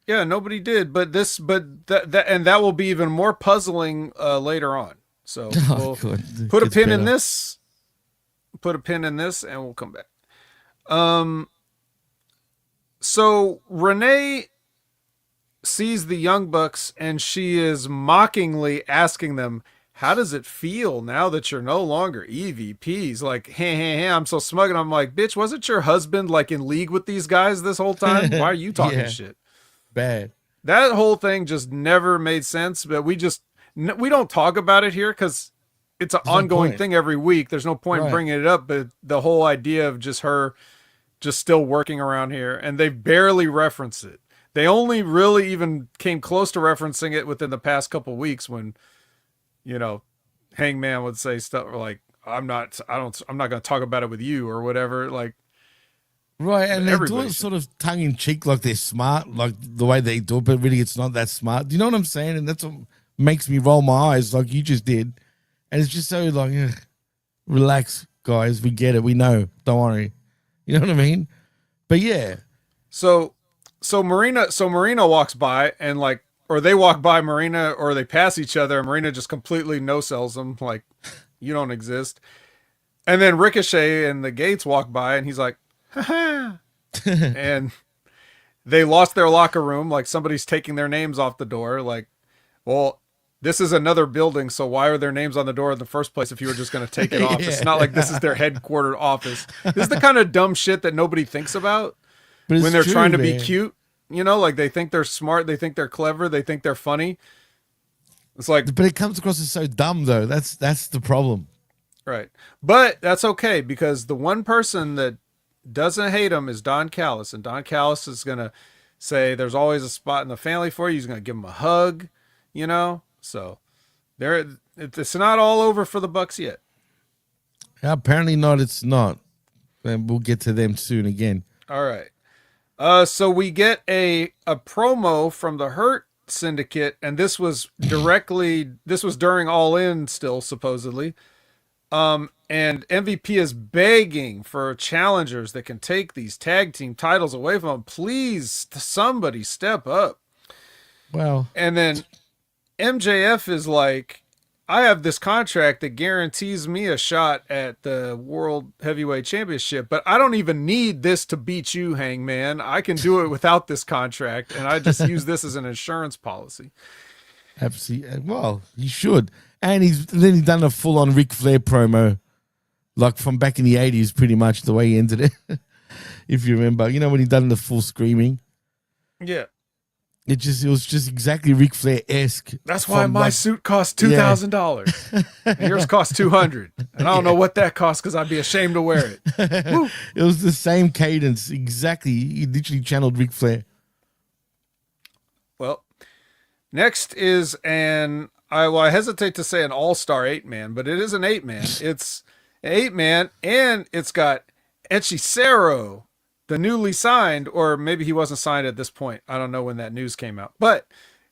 Yeah, nobody did, but that will be even more puzzling later on. So we'll put a pin in this. Put a pin in this, and we'll come back. So Renee sees the Young Bucks, and she is mockingly asking them, "How does it feel now that you're no longer EVPs?" Like, hey, I'm so smug, and I'm like, "Bitch, wasn't your husband like in league with these guys this whole time? Why are you talking shit?" Bad. That whole thing just never made sense, but we don't talk about it here because it's an ongoing thing every week. There's no point in bringing it up, but the whole idea of just her just still working around here, and they barely reference it. They only really even came close to referencing it within the past couple of weeks when, you know, Hangman would say stuff like, I'm not going to talk about it with you or whatever. Like, right, and they do it sort of tongue in cheek, like they're smart, like the way they do it, but really it's not that smart. Do you know what I'm saying? And that's what makes me roll my eyes, like you just did. And it's just so like, relax, guys. We get it. We know. Don't worry. You know what I mean? But yeah. So Marina walks by and like, or they walk by Marina, or they pass each other, and Marina just completely no sells them, like, you don't exist. And then Ricochet and the Gates walk by, and he's like, ha. And they lost their locker room, like somebody's taking their names off the door. Like, well, this is another building, so why are their names on the door in the first place if you were just going to take it off? Yeah. It's not like this is their headquartered office. This is the kind of dumb shit that nobody thinks about when they're trying to be cute. You know, like they think they're smart, they think they're clever, they think they're funny. It's like, but it comes across as so dumb, though. That's the problem. Right. But that's okay, because the one person that doesn't hate him is Don Callis. And Don Callis is going to say there's always a spot in the family for you. He's going to give him a hug, you know? So it's not all over for the Bucks yet. Apparently not. It's not. And we'll get to them soon again. All right. So we get a promo from the Hurt Syndicate, and this was during All In still, supposedly. And MVP is begging for challengers that can take these tag team titles away from him. Please, somebody step up. Well, and then MJF is like, I have this contract that guarantees me a shot at the World Heavyweight Championship, but I don't even need this to beat you, Hangman. I can do it without this contract, and I just use this as an insurance policy. Absolutely. Well, he should. And he's done a full-on Ric Flair promo, like from back in the 80s, pretty much the way he ended it. If you remember, you know, when he done the full screaming. Yeah. It was just exactly Ric Flair-esque. That's why my suit costs $2,000. And yours costs $200. And I don't know what that costs because I'd be ashamed to wear it. It was the same cadence, exactly. He literally channeled Ric Flair. Well, next is I hesitate to say an all-star 8-man, but it is an 8-man. It's an 8-man, and it's got Hechicero, the newly signed, or maybe he wasn't signed at this point. I don't know when that news came out, but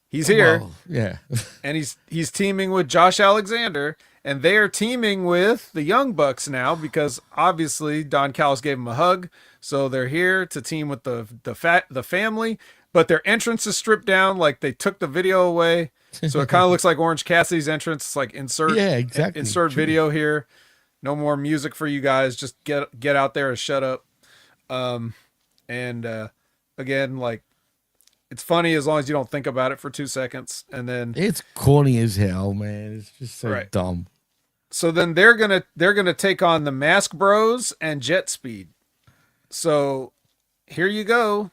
he's here. Well, yeah. And he's teaming with Josh Alexander, and they are teaming with the Young Bucks now because obviously Don Callis gave him a hug, so they're here to team with the family. But their entrance is stripped down, like they took the video away, so it kind of looks like Orange Cassidy's entrance. It's like insert video here. No more music for you guys. Just get out there and shut up. Again, like, it's funny as long as you don't think about it for 2 seconds, and then it's corny as hell, man. It's just so dumb. So then they're gonna take on the Mask Bros and Jet Speed. So here you go.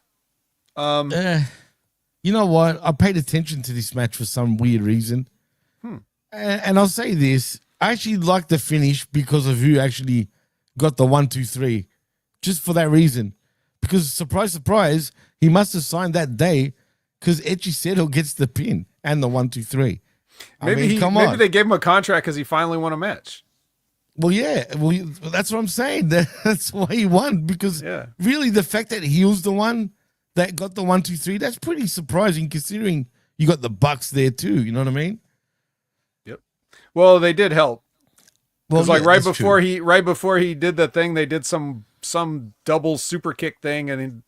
You know what? I paid attention to this match for some weird reason, and I'll say this: I actually liked the finish because of who actually got the 1, 2, 3. Just for that reason. Because, surprise, surprise, he must have signed that day because Hechicero gets the pin and the 1, 2, 3. Maybe they gave him a contract because he finally won a match. Well, yeah. Well, that's what I'm saying. That's why he won. Because really the fact that he was the one that got the 1, 2, 3, that's pretty surprising considering you got the Bucks there too. You know what I mean? Yep. Well, they did help. Because right before he did the thing, they did some double super kick thing, and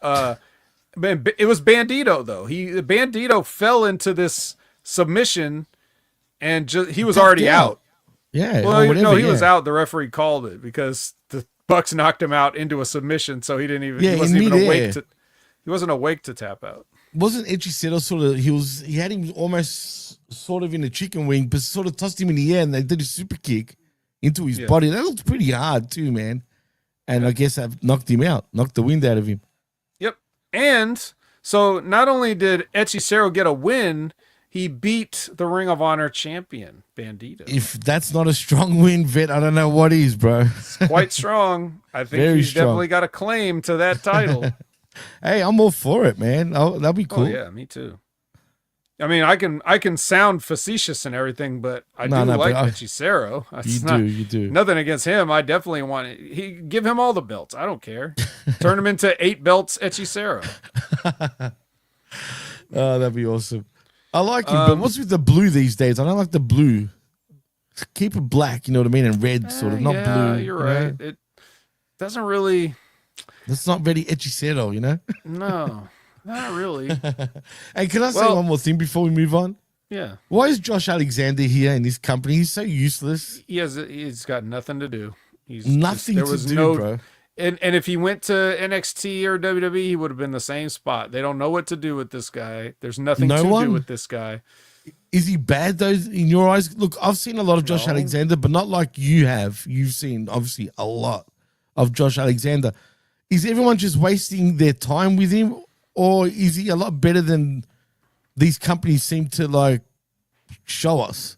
it was Bandito though. Bandito fell into this submission, and he was already out. Yeah. Well, he was out. The referee called it because the Bucks knocked him out into a submission, so he didn't even. He wasn't even awake to. He wasn't awake to tap out. Wasn't Hechicero sort of? He had him almost sort of in a chicken wing, but sort of tossed him in the air, and they did a super kick into his body. That looked pretty hard too, man. And I guess I've knocked him out, knocked the wind out of him. Yep. And so not only did Hechicero get a win, he beat the Ring of Honor champion, Bandito. If that's not a strong win, Vet, I don't know what is, bro. It's quite strong. I think he's definitely got a claim to that title. Hey, I'm all for it, man. That'll be cool. Oh, yeah, me too. I mean, I can sound facetious and everything, but I do like Hechicero. You do. Nothing against him. I definitely want it. Give him all the belts. I don't care. Turn him into 8 belts, Hechicero. Oh, that'd be awesome. I like him, but what's with the blue these days? I don't like the blue. Keep it black, you know what I mean, and red, sort of, not blue. You're right. It doesn't really. That's not very Hechicero, you know. No. Not really. Hey, can I say one more thing before we move on? Yeah. Why is Josh Alexander here in this company? He's so useless. He's got nothing to do. Nothing to do, bro. And if he went to NXT or WWE, he would have been the same spot. They don't know what to do with this guy. There's nothing to do with this guy. Is he bad though in your eyes? Look, I've seen a lot of Josh No. Alexander, but not like you have. You've seen obviously a lot of Josh Alexander. Is everyone just wasting their time with him, or is he a lot better than these companies seem to like show us?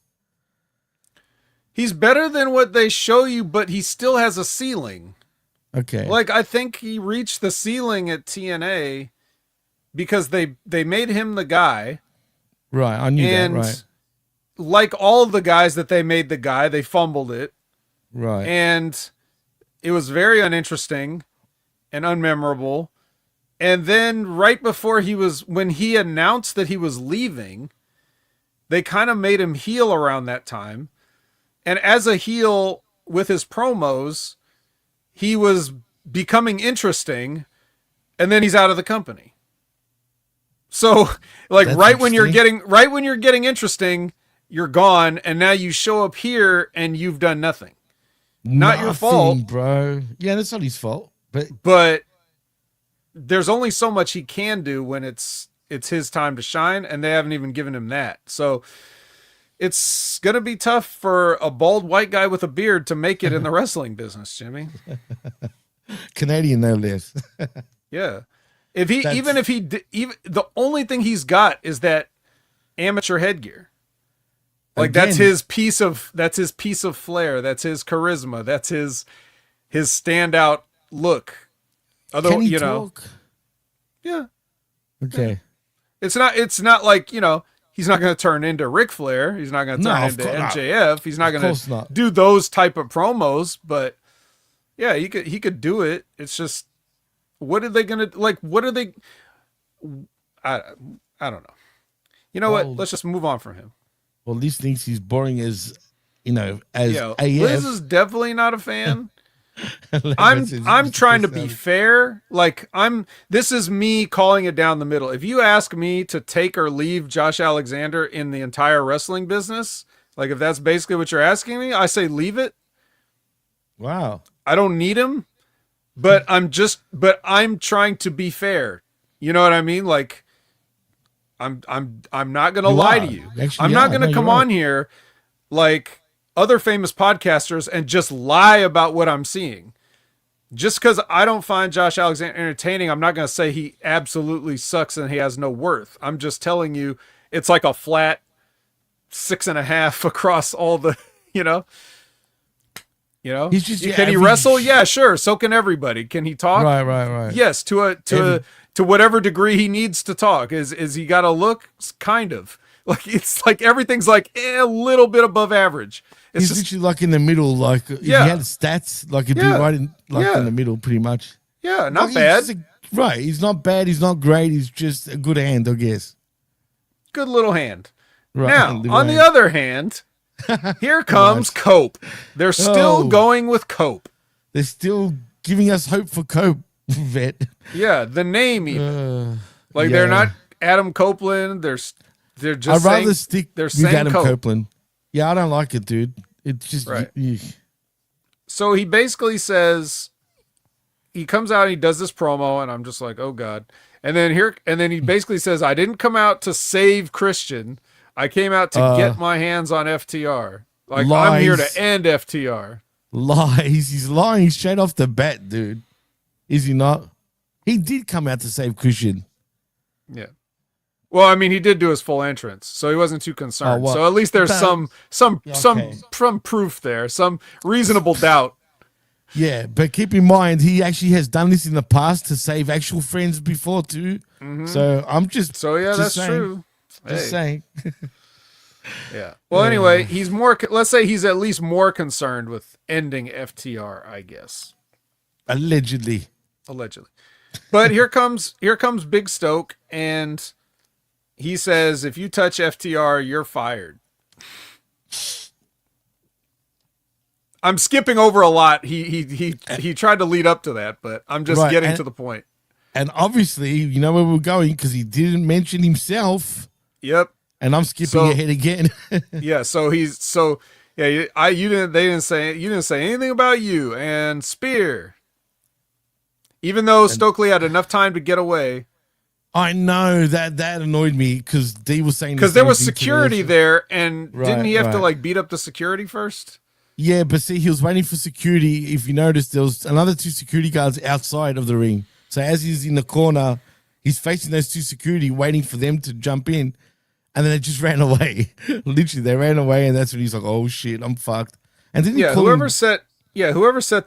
He's better than what they show you, but he still has a ceiling. Okay. Like, I think he reached the ceiling at TNA because they made him the guy. Right, I knew that, right. Like all the guys that they made the guy, they fumbled it. Right. And it was very uninteresting and unmemorable. And then right before when he announced that he was leaving, they kind of made him heel around that time. And as a heel with his promos, he was becoming interesting, and then he's out of the company. So, like, right when you're getting interesting, you're gone, and now you show up here and you've done nothing. Not your fault, bro. Yeah, that's not his fault. But there's only so much he can do when it's his time to shine, and they haven't even given him that. So it's going to be tough for a bald white guy with a beard to make it in the wrestling business, Jimmy. Canadian, no less. Yeah. The only thing he's got is that amateur headgear. Like, Again, that's his piece of flair. That's his charisma. That's his standout look. Although, can he talk? Yeah. Okay. It's not like, he's not going to turn into Ric Flair. He's not going to turn into MJF. He's not going to do those type of promos, but yeah, he could do it. It's just, what are they going to, like, what are they, I don't know. You know what? Let's just move on from him. Well, Liz thinks he's boring as AF. Liz is definitely not a fan. I'm trying to be fair. Like, this is me calling it down the middle. If you ask me to take or leave Josh Alexander in the entire wrestling business, like if that's basically what you're asking me, I say leave it. Wow. I don't need him, but I'm trying to be fair. You know what I mean? Like, I'm not going to lie to you. Actually, I'm not going to come on here like other famous podcasters and just lie about what I'm seeing. Just because I don't find Josh Alexander entertaining, I'm not going to say he absolutely sucks and he has no worth. I'm just telling you, it's like a flat 6.5 across all the, He's just can he wrestle? Yeah, sure. So can everybody. Can he talk? Right. Yes, to whatever degree he needs to talk. Is he got a look? Kind of. Like, it's like everything's like a little bit above average. It's he's literally like in the middle. Like, if he had stats, like, it'd be right in the middle, pretty much. Yeah, not bad. Right. He's not bad. He's not great. He's just a good hand, I guess. Good little hand. Right. Now, on the other hand, here comes Cope. They're still going with Cope. They're still giving us hope for Cope, Vet. Yeah, the name even. They're not Adam Copeland. They're just I'd rather stick with Adam Cope. Copeland. Yeah, I don't like it, dude. It's just right. So he basically says, he comes out and he does this promo, and I'm just like, oh God. And then he basically says, I didn't come out to save Christian. I came out to get my hands on FTR. Like, lies. I'm here to end FTR. Lies. He's lying straight off the bat, dude. Is he not? He did come out to save Christian. Yeah. Well, I mean, he did do his full entrance, so he wasn't too concerned. So at least there's some proof there, some reasonable doubt. Yeah, but keep in mind, he actually has done this in the past to save actual friends before too. Mm-hmm. So I'm just that's saying, true. Just saying. Yeah. Well, anyway, he's more. Let's say he's at least more concerned with ending FTR, I guess. Allegedly. But here comes Big Stoke, and he says, if you touch FTR, you're fired. I'm skipping over a lot. He tried to lead up to that, but I'm just getting to the point. And obviously, you know where we're going because he didn't mention himself. Yep. And I'm skipping ahead again. Yeah. They didn't say anything about you and Spear. Even though Stokely had enough time to get away, I know that annoyed me because D was saying because there was security there, and didn't he have to right. like beat up the security first? Yeah, but see, he was waiting for security. If you noticed, there was another 2 security guards outside of the ring. So as he's in the corner, he's facing those 2 security, waiting for them to jump in, and then they just ran away. Literally, they ran away, and that's when he's like, "Oh shit, I'm fucked." And then whoever set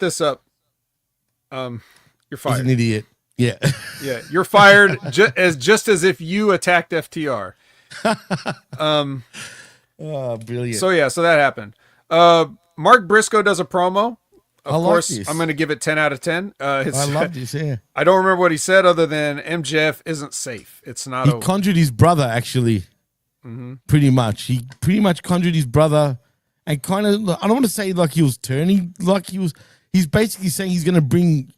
this up, you're fired. He's an idiot. Yeah, yeah, you're fired just as if you attacked FTR. Oh, brilliant. So that happened. Mark Briscoe does a promo. Of course, like this. I'm going to give it 10 out of 10. I love this, yeah. I don't remember what he said other than MJF isn't safe. It's not over. He conjured his brother, actually. Mm-hmm. Pretty much. He pretty much conjured his brother and kind of, I don't want to say like he was turning, like he's basically saying he's going to bring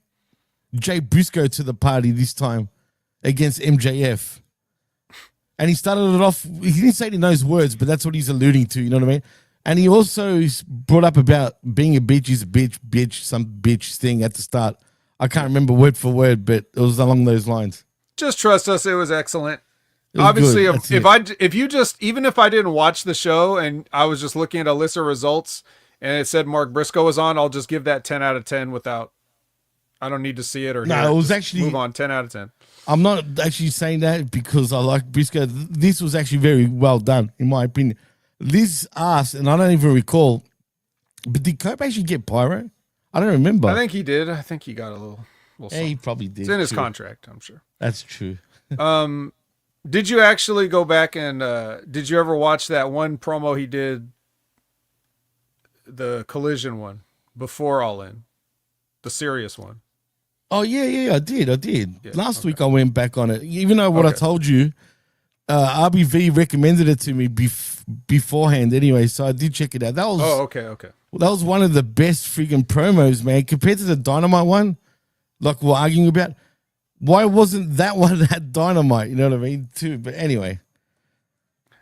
Jay Briscoe to the party this time against MJF. And he started it off, he didn't say it in those words, but that's what he's alluding to, you know what I mean? And he also brought up about being a bitch is a bitch, some bitch thing at the start. I can't remember word for word, but it was along those lines. Just trust us, it was excellent. It was Obviously, good. even if I didn't watch the show and I was just looking at a list of results and it said Mark Briscoe was on, I'll just give that 10 out of 10 without, I don't need to see it or hear it. No, it was Just actually, move on, 10 out of 10. I'm not actually saying that because I like Briscoe. This was actually very well done, in my opinion. Liz asked, and I don't even recall, but did Cope actually get pyro? I don't remember. I think he did. I think he got a little yeah, he probably did. It's in his too. contract, I'm sure. That's true. Did you actually go back and did you ever watch that one promo he did, the Collision one, before All In, the serious one? Oh, yeah, I did. Yeah, Last week I went back on it. Even though what I told you, RBV recommended it to me beforehand anyway, so I did check it out. That was okay. That was one of the best freaking promos, man, compared to the Dynamite one, like we're arguing about. Why wasn't that one at Dynamite? You know what I mean, too? But anyway.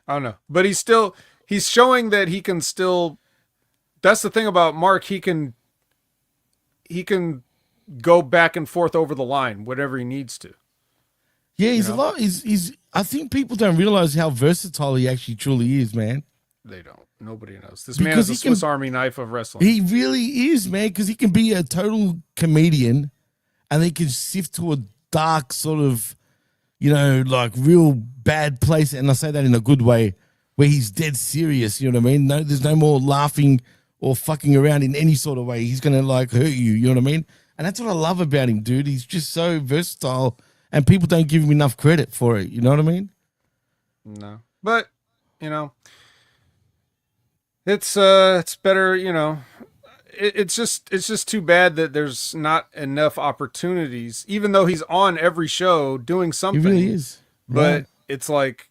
I don't know. But he's showing that he can still, that's the thing about Mark, he can go back and forth over the line, whatever he needs to. Yeah, he's a lot. I think people don't realize how versatile he actually truly is, man. They don't. Nobody knows. This man is a Swiss Army knife of wrestling. He really is, man, because he can be a total comedian and he can sift to a dark sort of, like real bad place. And I say that in a good way, where he's dead serious, you know what I mean? No, there's no more laughing or fucking around in any sort of way. He's going to like hurt you know what I mean? And that's what I love about him, dude. He's just so versatile. And people don't give him enough credit for it. You know what I mean? No. But, it's better, it's just too bad that there's not enough opportunities, even though he's on every show doing something. He really is. But it's like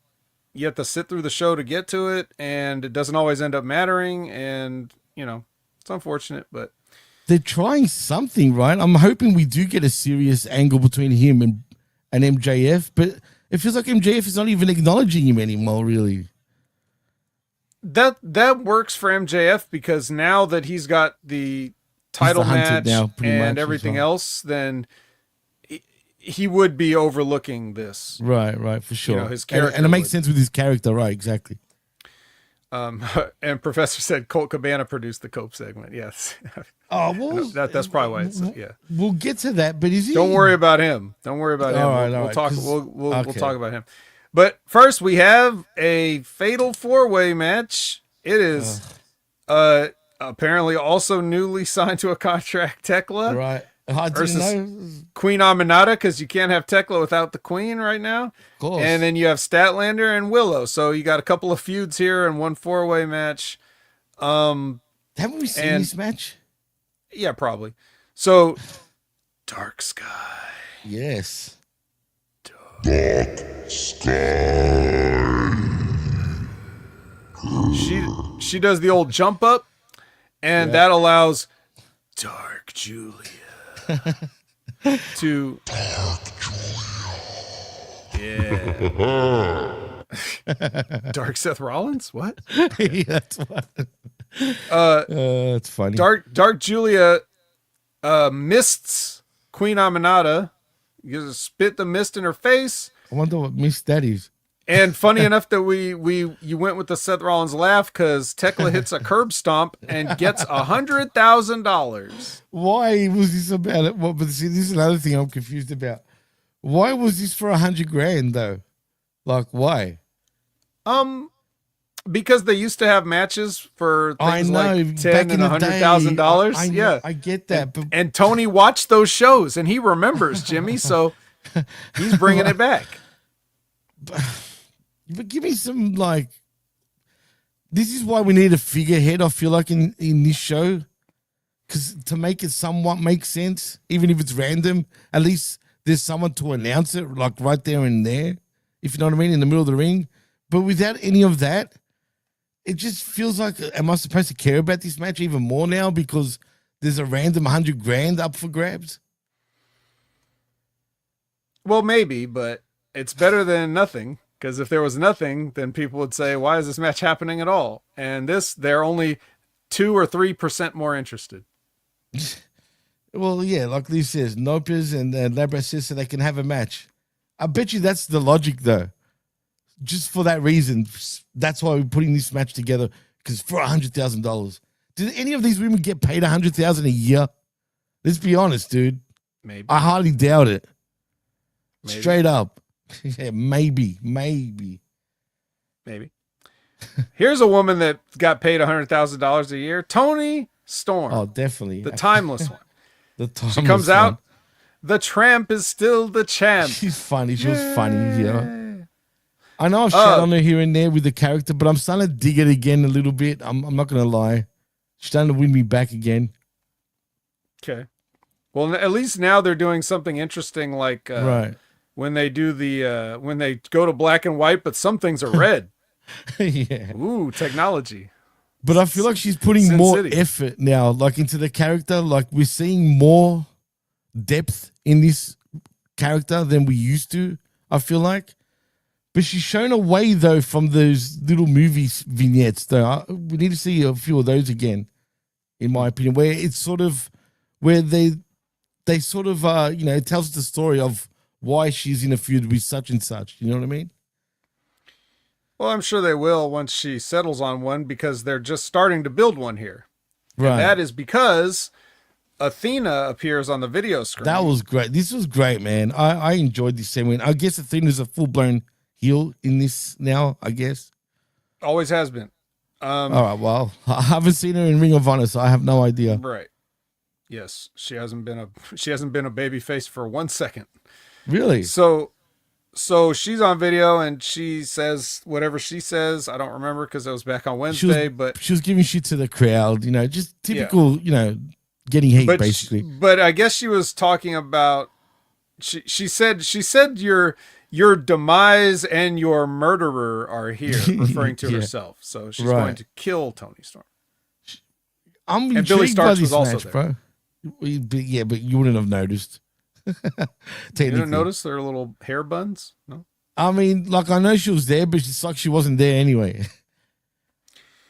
you have to sit through the show to get to it, and it doesn't always end up mattering, and, it's unfortunate, but they're trying something, right? I'm hoping we do get a serious angle between him and MJF, but it feels like MJF is not even acknowledging him anymore, really. That works for MJF because now that he's got the title match and everything else, then he would be overlooking this. Right, for sure. His character, and it makes sense with his character, right? Exactly. And Professor said Colt Cabana produced the Cope segment. Yes. Oh, well, that's probably why it's We'll get to that, but is he? Don't worry about him. Don't worry about him. All right, we'll talk. okay. We'll talk about him. But first, we have a fatal 4-way match. It is apparently also newly signed to a contract, Thekla. Right. I didn't know. Queen Aminata, because you can't have Thekla without the Queen right now. Of course. And then you have Statlander and Willow. So you got a couple of feuds here and one 4-way match. Haven't we seen this match? Yeah, probably. So, Dark Sky. Yes. Dark Sky. She does the old jump up, and that allows Dark Julia to Dark Seth Rollins? What? Yeah, that's what. It's funny. Dark Julia mists Queen Aminata. You spit the mist in her face, I wonder what mist that is. And funny enough that you went with the Seth Rollins laugh because Thekla hits a curb stomp and gets $100,000. Why was this about it? Well, but see, this is another thing I'm confused about. Why was this for $100,000 though? Like, why? Because they used to have matches for things like $10,000 and $100,000. Yeah, I get that. And Tony watched those shows and he remembers, Jimmy, so he's bringing it back. But give me some, like, this is why we need a figurehead, I feel like, in this show. Because to make it somewhat make sense, even if it's random, at least there's someone to announce it, like right there and there, if you know what I mean, in the middle of the ring. But without any of that, it just feels like, am I supposed to care about this match even more now because there's a random $100,000 up for grabs? Well, maybe, but it's better than nothing. Because if there was nothing, then people would say, why is this match happening at all? And they're only 2 or 3% more interested. Well, yeah, like Lee says, Nopez and Labra says so they can have a match. I bet you that's the logic, though. Just for that reason, that's why we're putting this match together, because for $100,000. Did any of these women get paid $100,000 a year? Let's be honest, dude. Maybe. I highly doubt it. Maybe. Straight up. Yeah, maybe. Here's a woman that got paid $100,000 a year. Toni Storm. Oh, definitely. The timeless one. Timeless She comes out. The tramp is still the champ. She's funny. She was funny, yeah. I know I've shat on her here and there with the character, but I'm starting to dig it again a little bit. I'm not going to lie. She's starting to win me back again. Okay. Well, at least now they're doing something interesting, like right. When they do when they go to black and white, but some things are red. Yeah. Ooh, technology. But I feel like she's putting Sin more City. effort now, like into the character. Like we're seeing more depth in this character than we used to, I feel like. But she's shown away, though, from those little movie vignettes, though. We need to see a few of those again, in my opinion, where it's sort of, where they sort of, it tells the story of why she's in a feud with such and such. You know what I mean? Well, I'm sure they will once she settles on one, because they're just starting to build one here. Right. And that is because Athena appears on the video screen. That was great. This was great, man. I enjoyed this segment. I guess Athena's a full-blown heel in this now, I guess. Always has been. All right, well, I haven't seen her in Ring of Honor, so I have no idea. Right. Yes, she hasn't been a baby face for 1 second. Really? So she's on video and she says whatever she says. I don't remember because it was back on Wednesday, but she was giving shit to the crowd, just typical, getting hate basically. But I guess she was talking about, she said your demise and your murderer are here, referring to herself. So she's going to kill Toni Storm. I'm and Billy intrigued by Starks this was also match, there. bro. Yeah, but you wouldn't have noticed. You didn't notice their little hair buns? No. I mean, like, I know she was there, but it's like she wasn't there anyway.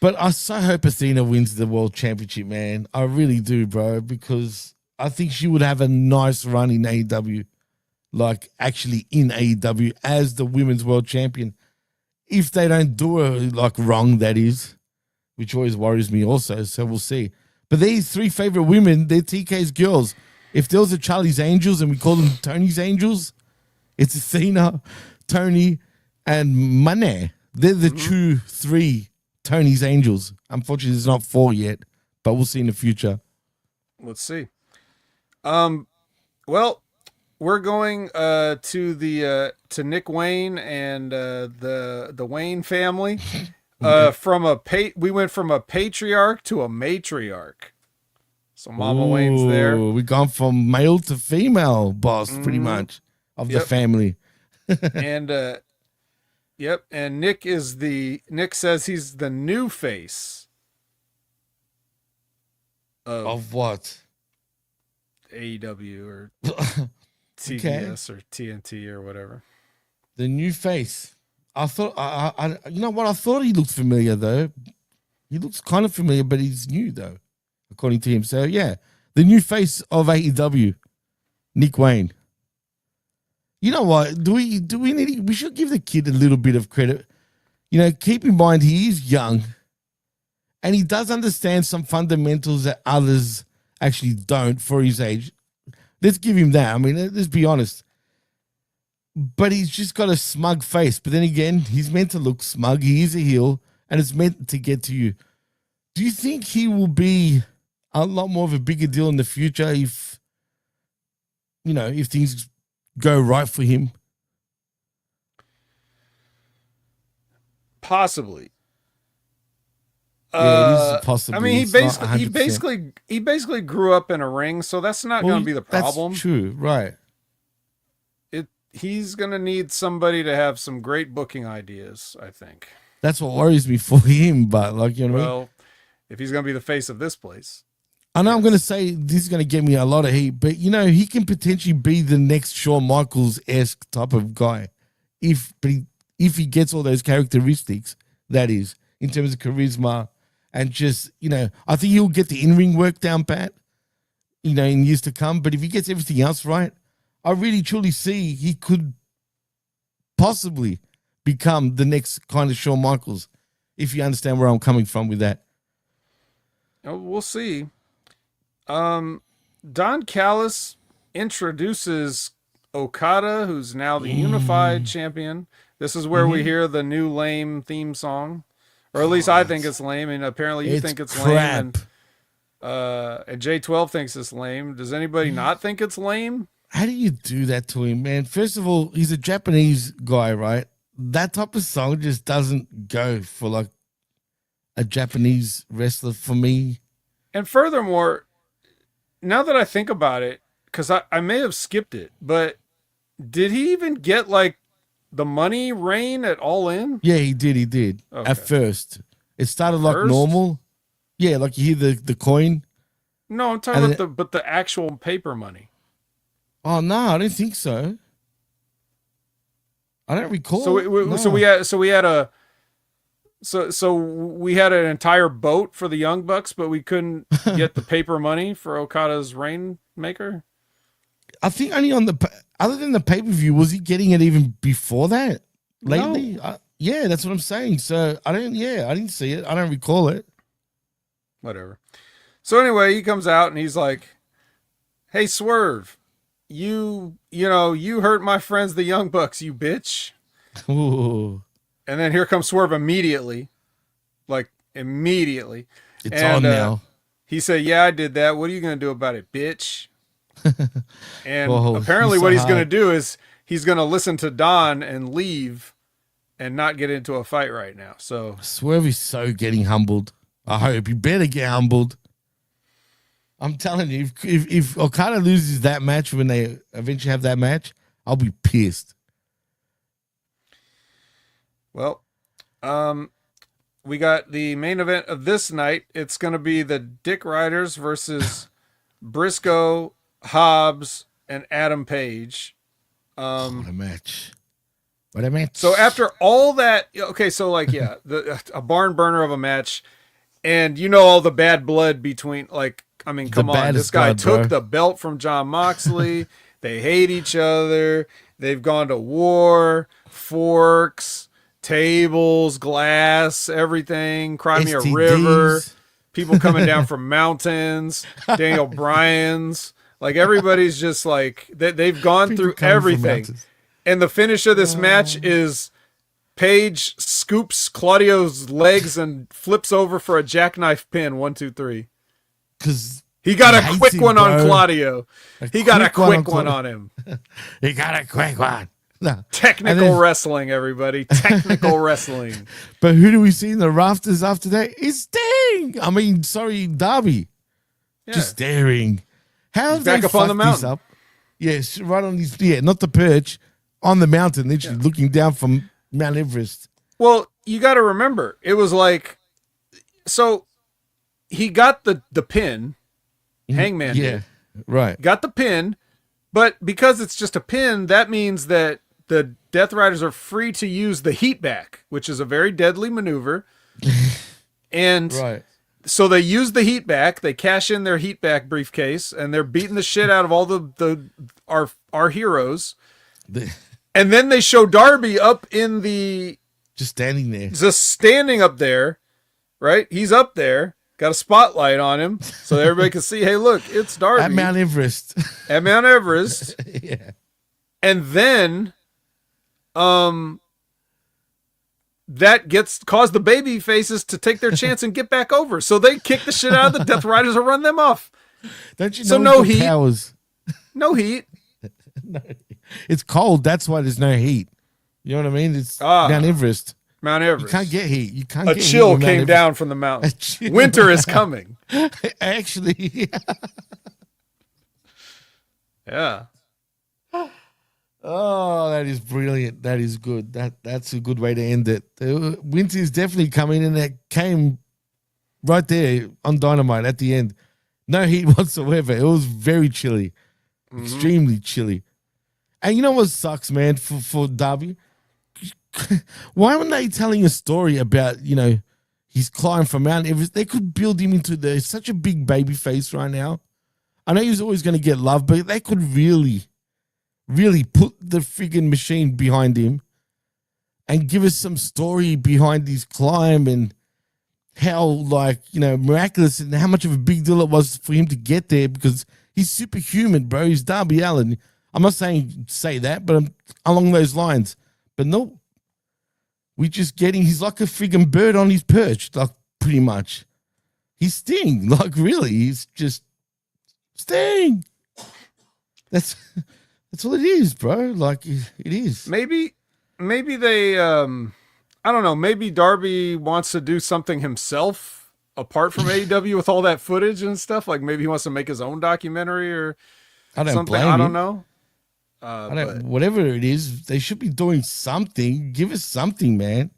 But I so hope Athena wins the World Championship, man. I really do, bro, because I think she would have a nice run in AEW, like actually in AEW as the Women's World Champion. If they don't do her, like, wrong, that is, which always worries me also, so we'll see. But these three favorite women, they're TK's girls. If there was a Charlie's Angels and we call them Tony's Angels, it's Athena, Toni, and Mane. They're the true three Tony's Angels. Unfortunately, there's not 4 yet, but we'll see in the future. Let's see. Well, we're going to Nick Wayne and the Wayne family. We went from a patriarch to a matriarch. So Mama Wayne's there. We've gone from male to female boss, pretty much, of the family. And yep, and Nick says he's the new face of what? AEW or TBS or TNT or whatever. The new face. I thought, you know what? I thought he looked familiar, though. He looks kind of familiar, but he's new, though, according to him. So, yeah, the new face of AEW, Nick Wayne. You know what? Do we need? We should give the kid a little bit of credit. You know, keep in mind he is young, and he does understand some fundamentals that others actually don't for his age. Let's give him that. I mean, let's be honest. But he's just got a smug face. But then again, he's meant to look smug. He is a heel, and it's meant to get to you. Do you think he will be a lot more of a bigger deal in the future if, you know, if things go right for him? Possibly. Yeah, it is possible. I mean, he basically grew up in a ring, so that's not going to be the problem. That's true, right? He's going to need somebody to have some great booking ideas, I think. That's what worries me for him, but like, you know what I mean? Well, if he's going to be the face of this place. I know I'm going to say this is going to get me a lot of heat, but, you know, he can potentially be the next Shawn Michaels-esque type of guy if he gets all those characteristics, that is, in terms of charisma and just, you know, I think he'll get the in-ring work down pat, you know, in years to come. But if he gets everything else right, I really truly see he could possibly become the next kind of Shawn Michaels, if you understand where I'm coming from with that. Oh, we'll see. Don Callis introduces Okada, who's now the unified champion. This is where we hear the new lame theme song, or at least I think it's lame, and apparently you think it's lame. And J12 thinks it's lame. Does anybody not think it's lame? How do you do that to him, man? First of all, he's a Japanese guy, right? That type of song just doesn't go for like a Japanese wrestler for me. And furthermore, now that I think about it, because I may have skipped it, but did he even get like the money reign at All In? Yeah, he did. Okay. At first. It started like normal. Yeah, like you hear the coin. No, I'm talking about the actual paper money. Oh no, I don't think so. I don't recall. So we had an entire boat for the Young Bucks, but we couldn't get the paper money for Okada's Rainmaker. I think only on other than the pay-per-view, was he getting it even before that? Lately? No. Yeah, that's what I'm saying. So I didn't see it. I don't recall it. Whatever. So anyway, he comes out and he's like, "Hey, Swerve, you hurt my friends, the Young Bucks, you bitch." Ooh. And then here comes Swerve immediately. Like, immediately. It's on now. He said, "Yeah, I did that. What are you going to do about it, bitch?" And apparently what he's going to do is he's going to listen to Don and leave and not get into a fight right now. So Swerve is so getting humbled. I hope he better get humbled. I'm telling you, if Okada loses that match when they eventually have that match, I'll be pissed. Well, we got the main event of this night. It's going to be the Dick Riders versus Briscoe, Hobbs, and Adam Page. What a match. What a match. So after all that, okay, so like, yeah, a barn burner of a match, and you know all the bad blood between, like, I mean, come on, this guy took the belt from Jon Moxley. They hate each other. They've gone to war, forks, tables, glass, everything. Cry me a river. People coming down from mountains. Daniel Bryan's. Like, everybody's just like, they've gone through everything. And the finish of this match is Page scoops Claudio's legs and flips over for a jackknife pin. 1, 2, 3. Because he got a quick one on Claudio. He got a quick one on him. He got a quick one. No. Technical wrestling, everybody. Technical wrestling. But who do we see in the rafters after that? It's Sting. I mean, sorry, Darby. Yeah. Just staring. How have they back up on the mountain? Up? Yes, right on his, not the perch, on the mountain, literally looking down from Mount Everest. Well, you got to remember, it was like, so he got the pin, Hangman did. Right. Got the pin, but because it's just a pin, that means that the Death Riders are free to use the heat back, which is a very deadly maneuver. And so they use the heat back, they cash in their heat back briefcase, and they're beating the shit out of all our heroes. And then they show Darby up in the just standing there. Just standing up there, right? He's up there, got a spotlight on him so everybody can see, hey, look, it's Darby. At Mount Everest. At Mount Everest. Yeah. And then that caused the baby faces to take their chance and get back over. So they kick the shit out of the Death Riders and run them off. Don't you know so no heat. Powers? No heat. No. It's cold. That's why there's no heat. You know what I mean? It's Mount Everest. Mount Everest. You can't get heat. You can't. A get chill heat came down from the mountain. Winter is coming. Actually. Yeah. Oh, that is brilliant. That is good. That's a good way to end it. Winter is definitely coming, and it came right there on Dynamite at the end. No heat whatsoever. It was very chilly. Extremely chilly. And you know what sucks, man, for Darby? Why weren't they telling a story about, his climb from Mount Everest? They could build him into such a big baby face right now. I know he's always going to get love, but they could really put the friggin' machine behind him and give us some story behind his climb and how, miraculous and how much of a big deal it was for him to get there, because he's superhuman, bro. He's Darby Allin. I'm not saying say that, but I'm along those lines. But no, he's like a friggin' bird on his perch, pretty much. He's Sting, really. He's just Sting. That's all it is, bro. It is. Maybe they, I don't know, maybe Darby wants to do something himself apart from AEW with all that footage and stuff. Like maybe he wants to make his own documentary or something. I don't know. Whatever it is, they should be doing something. Give us something, man.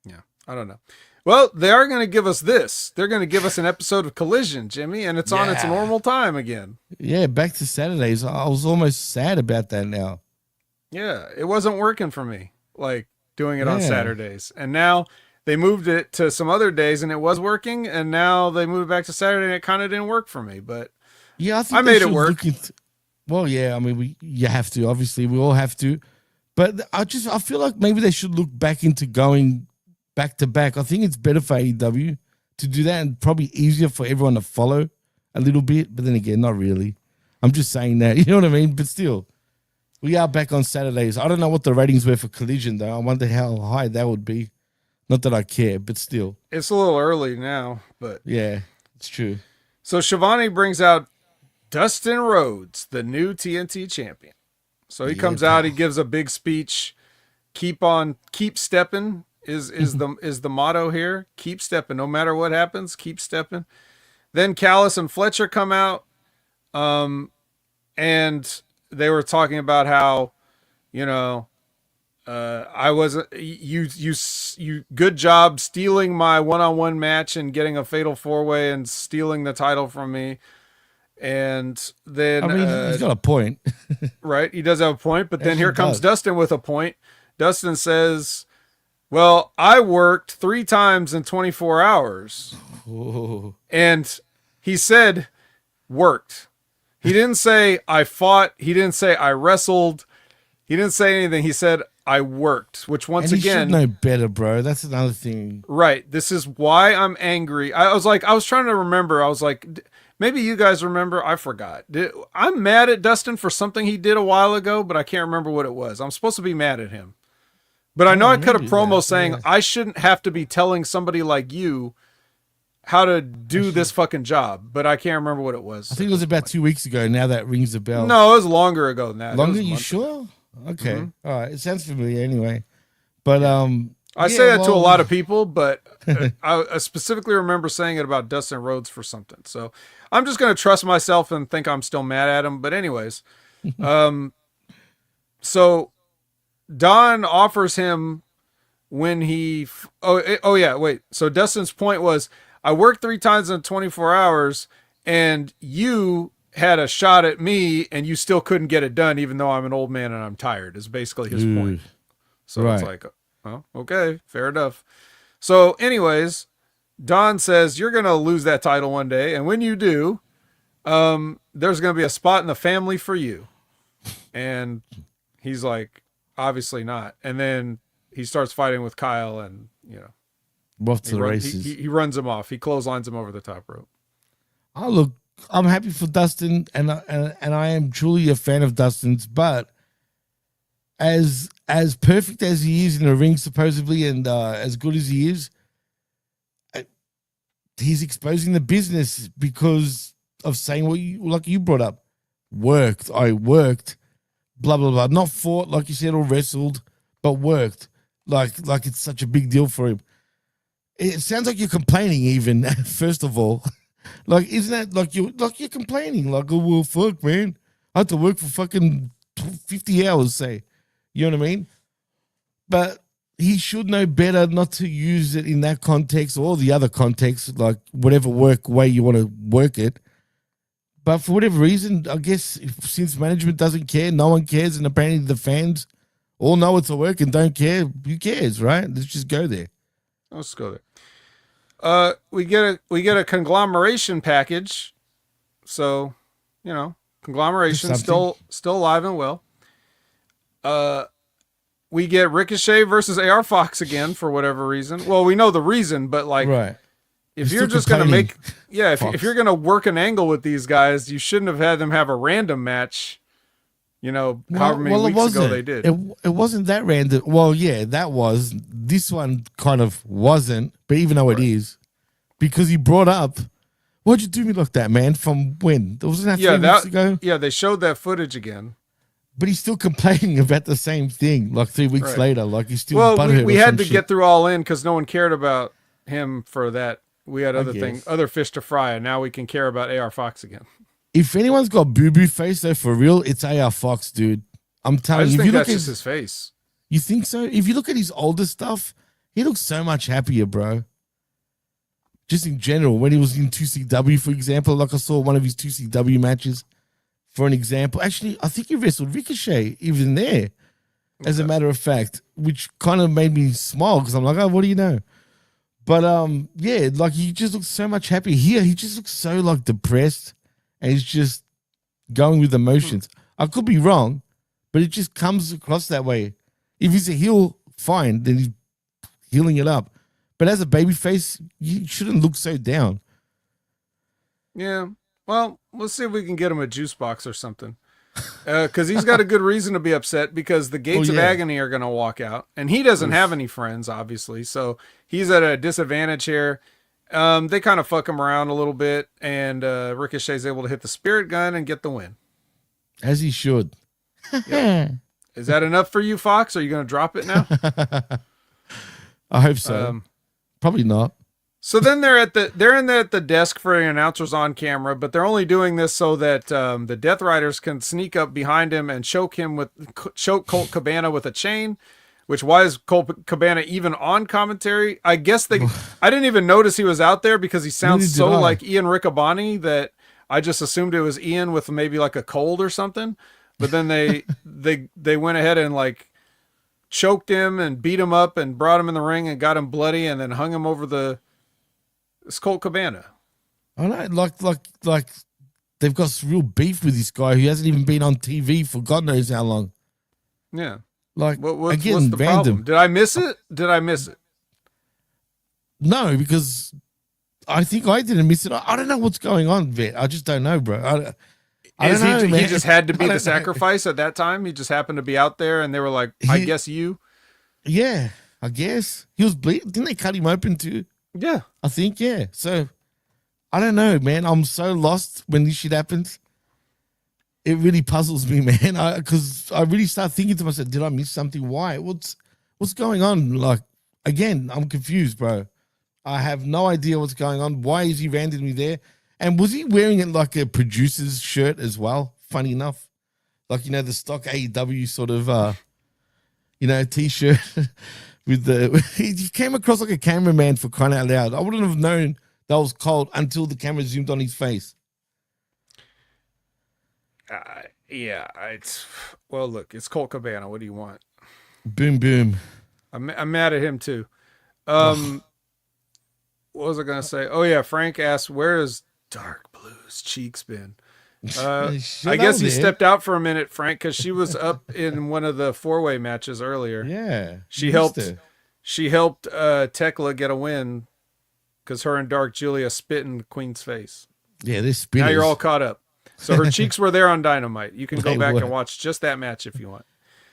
Yeah, I don't know. Well, they are going to give us this. They're going to give us an episode of Collision, Jimmy, and it's on its normal time again. Yeah, back to Saturdays. I was almost sad about that now. Yeah, it wasn't working for me, doing it on Saturdays. And now they moved it to some other days, and it was working, and now they moved back to Saturday, and it kind of didn't work for me. But yeah, I think I made it work. Well, yeah, I mean, you have to. Obviously, we all have to. But I feel like maybe they should look back into going back to back. I think it's better for AEW to do that, and probably easier for everyone to follow a little bit. But then again, not really. I'm just saying that. You know what I mean? But still, we are back on Saturdays. I don't know what the ratings were for Collision, though. I wonder how high that would be. Not that I care, but still. It's a little early now, but yeah, it's true. So Shivani brings out Dustin Rhodes, the new TNT champion. So he comes out, he gives a big speech. Keep stepping is the motto here. Keep stepping, no matter what happens. Keep stepping. Then Callis and Fletcher come out, and they were talking about how, I wasn't you good job stealing my one-on-one match and getting a fatal 4-way and stealing the title from me. And then he's got a point. Right, he does have a point, but then here comes Dustin with a point. Dustin says, well, I worked 3 times in 24 hours. Ooh. And he said worked. He didn't say I fought. He didn't say I wrestled. He didn't say anything. He said I worked, which once again, should know better, bro. That's another thing. Right. This is why I'm angry. I was trying to remember. I was like, maybe you guys remember. I forgot. I'm mad at Dustin for something he did a while ago, but I can't remember what it was. I'm supposed to be mad at him. But I know I cut a promo saying I shouldn't have to be telling somebody like you how to do this fucking job, but I can't remember what it was. I think it was about 2 weeks ago. Now that rings a bell. No, it was longer ago than that. Longer? You sure? Okay. Mm-hmm. All right. It sounds familiar anyway. But I say that to a lot of people, but I specifically remember saying it about Dustin Rhodes for something. So I'm just going to trust myself and think I'm still mad at him. But anyways, so Don offers him when he, So Dustin's point was, I worked 3 times in 24 hours and you had a shot at me and you still couldn't get it done, even though I'm an old man and I'm tired, is basically his point. So It's like, oh, okay, fair enough. So anyways, Don says, you're going to lose that title one day. And when you do, there's going to be a spot in the family for you. And he's like, obviously not. And then he starts fighting with Kyle, and off to the races. He runs him off. He clotheslines him over the top rope. Oh, look, I'm happy for Dustin, and I am truly a fan of Dustin's, but as perfect as he is in the ring, supposedly, and as good as he is, he's exposing the business because of saying what you brought up. I worked, blah, blah, blah. Not fought, like you said, or wrestled, but worked. Like it's such a big deal for him. It sounds like you're complaining even, first of all. Like, isn't that like you're complaining? Like, oh, well, fuck, man. I had to work for fucking 50 hours, say. You know what I mean? But he should know better not to use it in that context or the other context, like whatever way you want to work it. But for whatever reason, I guess since management doesn't care, no one cares, and apparently the fans all know it's a work and don't care. Who cares, right? Let's just go there. Let's go there. We get a conglomeration package. So, conglomeration still alive and well. We get Ricochet versus AR Fox again for whatever reason. Well, we know the reason, but like, right. If you're just going to make, if you're going to work an angle with these guys, you shouldn't have had them have a random match. However many weeks ago they did. It wasn't that random. Well, yeah, that was. This one kind of wasn't, but even though it is, because he brought up, why'd you do me like that, man? From when? Wasn't that 3 weeks ago? Yeah, they showed that footage again. But he's still complaining about the same thing, like 3 weeks later. Like he's still butthurt. We had to get through All In because no one cared about him for that. We had other fish to fry, and now we can care about AR Fox again. If anyone's got boo-boo face, though, for real, it's AR Fox, dude. I'm telling you. I think that's just his face. You think so? If you look at his older stuff, he looks so much happier, bro. Just in general, when he was in 2CW, for example, like I saw one of his 2CW matches, for an example. Actually, I think he wrestled Ricochet even there, as a matter of fact, which kind of made me smile because I'm like, oh, what do you know? But yeah, like he just looks so much happier. Here, he just looks so like depressed, and he's just going with emotions. I could be wrong, but it just comes across that way. If he's a heel, fine, then he's healing it up. But as a babyface, you shouldn't look so down. Yeah. Well, let's see if we can get him a juice box or something. Because he's got a good reason to be upset because the Gates of Agony are going to walk out. And he doesn't have any friends, obviously. So he's at a disadvantage here. They kind of fuck him around a little bit. And Ricochet's able to hit the spirit gun and get the win. As he should. Yep. Is that enough for you, Fox? Are you going to drop it now? I hope so. Probably not. So then they're at the desk for the announcers on camera, but they're only doing this so that the Death Riders can sneak up behind him and choke Colt Cabana with a chain. Which, why is Colt Cabana even on commentary? I guess I didn't even notice he was out there because he sounds so like Ian Riccaboni that I just assumed it was Ian with maybe like a cold or something. But then they went ahead and like choked him and beat him up and brought him in the ring and got him bloody and then hung him over it's Colt Cabana. I know, like they've got real beef with this guy who hasn't even been on TV for God knows how long. Yeah. Like, what's the problem? Did I miss it? No, because I think I didn't miss it. I don't know what's going on, Vet. I just don't know, bro. I don't know, man. He just had to be the sacrifice at that time? He just happened to be out there and they were like, I guess you? Yeah, I guess. He was bleeding. Didn't they cut him open too? Yeah. I think, yeah. So, I don't know, man. I'm so lost when this shit happens. It really puzzles me, man. Because I really start thinking to myself, did I miss something? Why? What's going on? Like, again, I'm confused, bro. I have no idea what's going on. Why is he randomly there? And was he wearing it like a producer's shirt as well? Funny enough. Like, the stock AEW sort of, T-shirt with he came across like a cameraman for crying out loud. I wouldn't have known that was Colt until the camera zoomed on his face. Look, it's Colt Cabana. What do you want? Boom, boom. I'm mad at him too. What was I going to say? Oh yeah. Frank asked, where is Dark Blue's cheeks been? I guess he stepped out for a minute, Frank, because she was up in one of the 4-way matches earlier. Yeah. She helped Thekla get a win because her and Dark Julia spit in the Queen's face. Yeah, this spitters. Now you're all caught up. So her cheeks were there on Dynamite. You can go back and watch just that match if you want.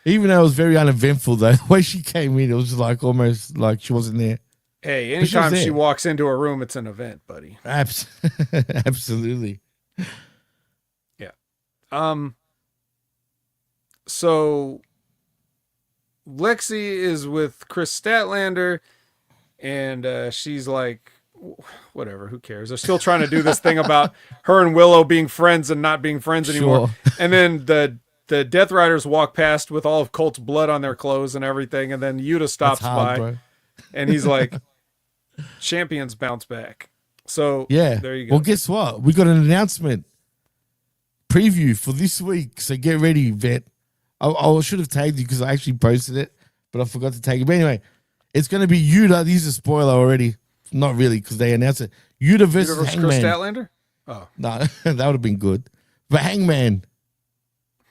Even though it was very uneventful, though, the way she came in, it was like almost like she wasn't there. Hey, anytime she walks into a room, it's an event, buddy. Absolutely. Yeah. So Lexi is with Chris Statlander, and she's like, whatever, who cares? They're still trying to do this thing about her and Willow being friends and not being friends anymore. Sure. And then the Death Riders walk past with all of Colt's blood on their clothes and everything, and then Yuta stops by, bro. And he's like, champions bounce back. So yeah, there you go. Well, guess what? We got an announcement preview for this week, so get ready, Vet. I should have tagged you because I actually posted it, but I forgot to tag you. But anyway, it's going to be Yuta. This is a spoiler already. Not really, because they announced it. Yuta versus Hangman. Chris Statlander? Oh. No, that would have been good. But Hangman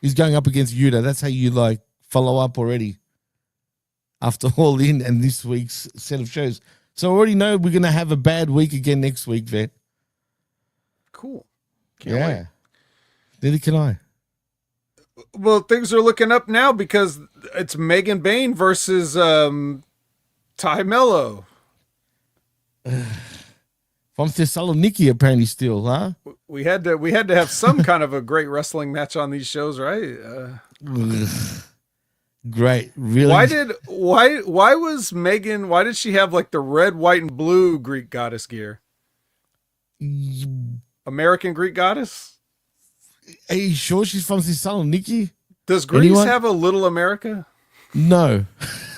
is going up against Yuta. That's how you like follow up already after All In and this week's set of shows. So I already know we're going to have a bad week again next week, Vet. Can't wait. Neither can I. Well, things are looking up now because it's Megan Bayne versus Ty Mello. From Thessaloniki, apparently, still, huh? We had to have some kind of a great wrestling match on these shows, right? Great, really. Why was Megan? Why did she have like the red, white, and blue Greek goddess gear? American Greek goddess. Are you sure she's from Thessaloniki? Does Greece have a Little America? No.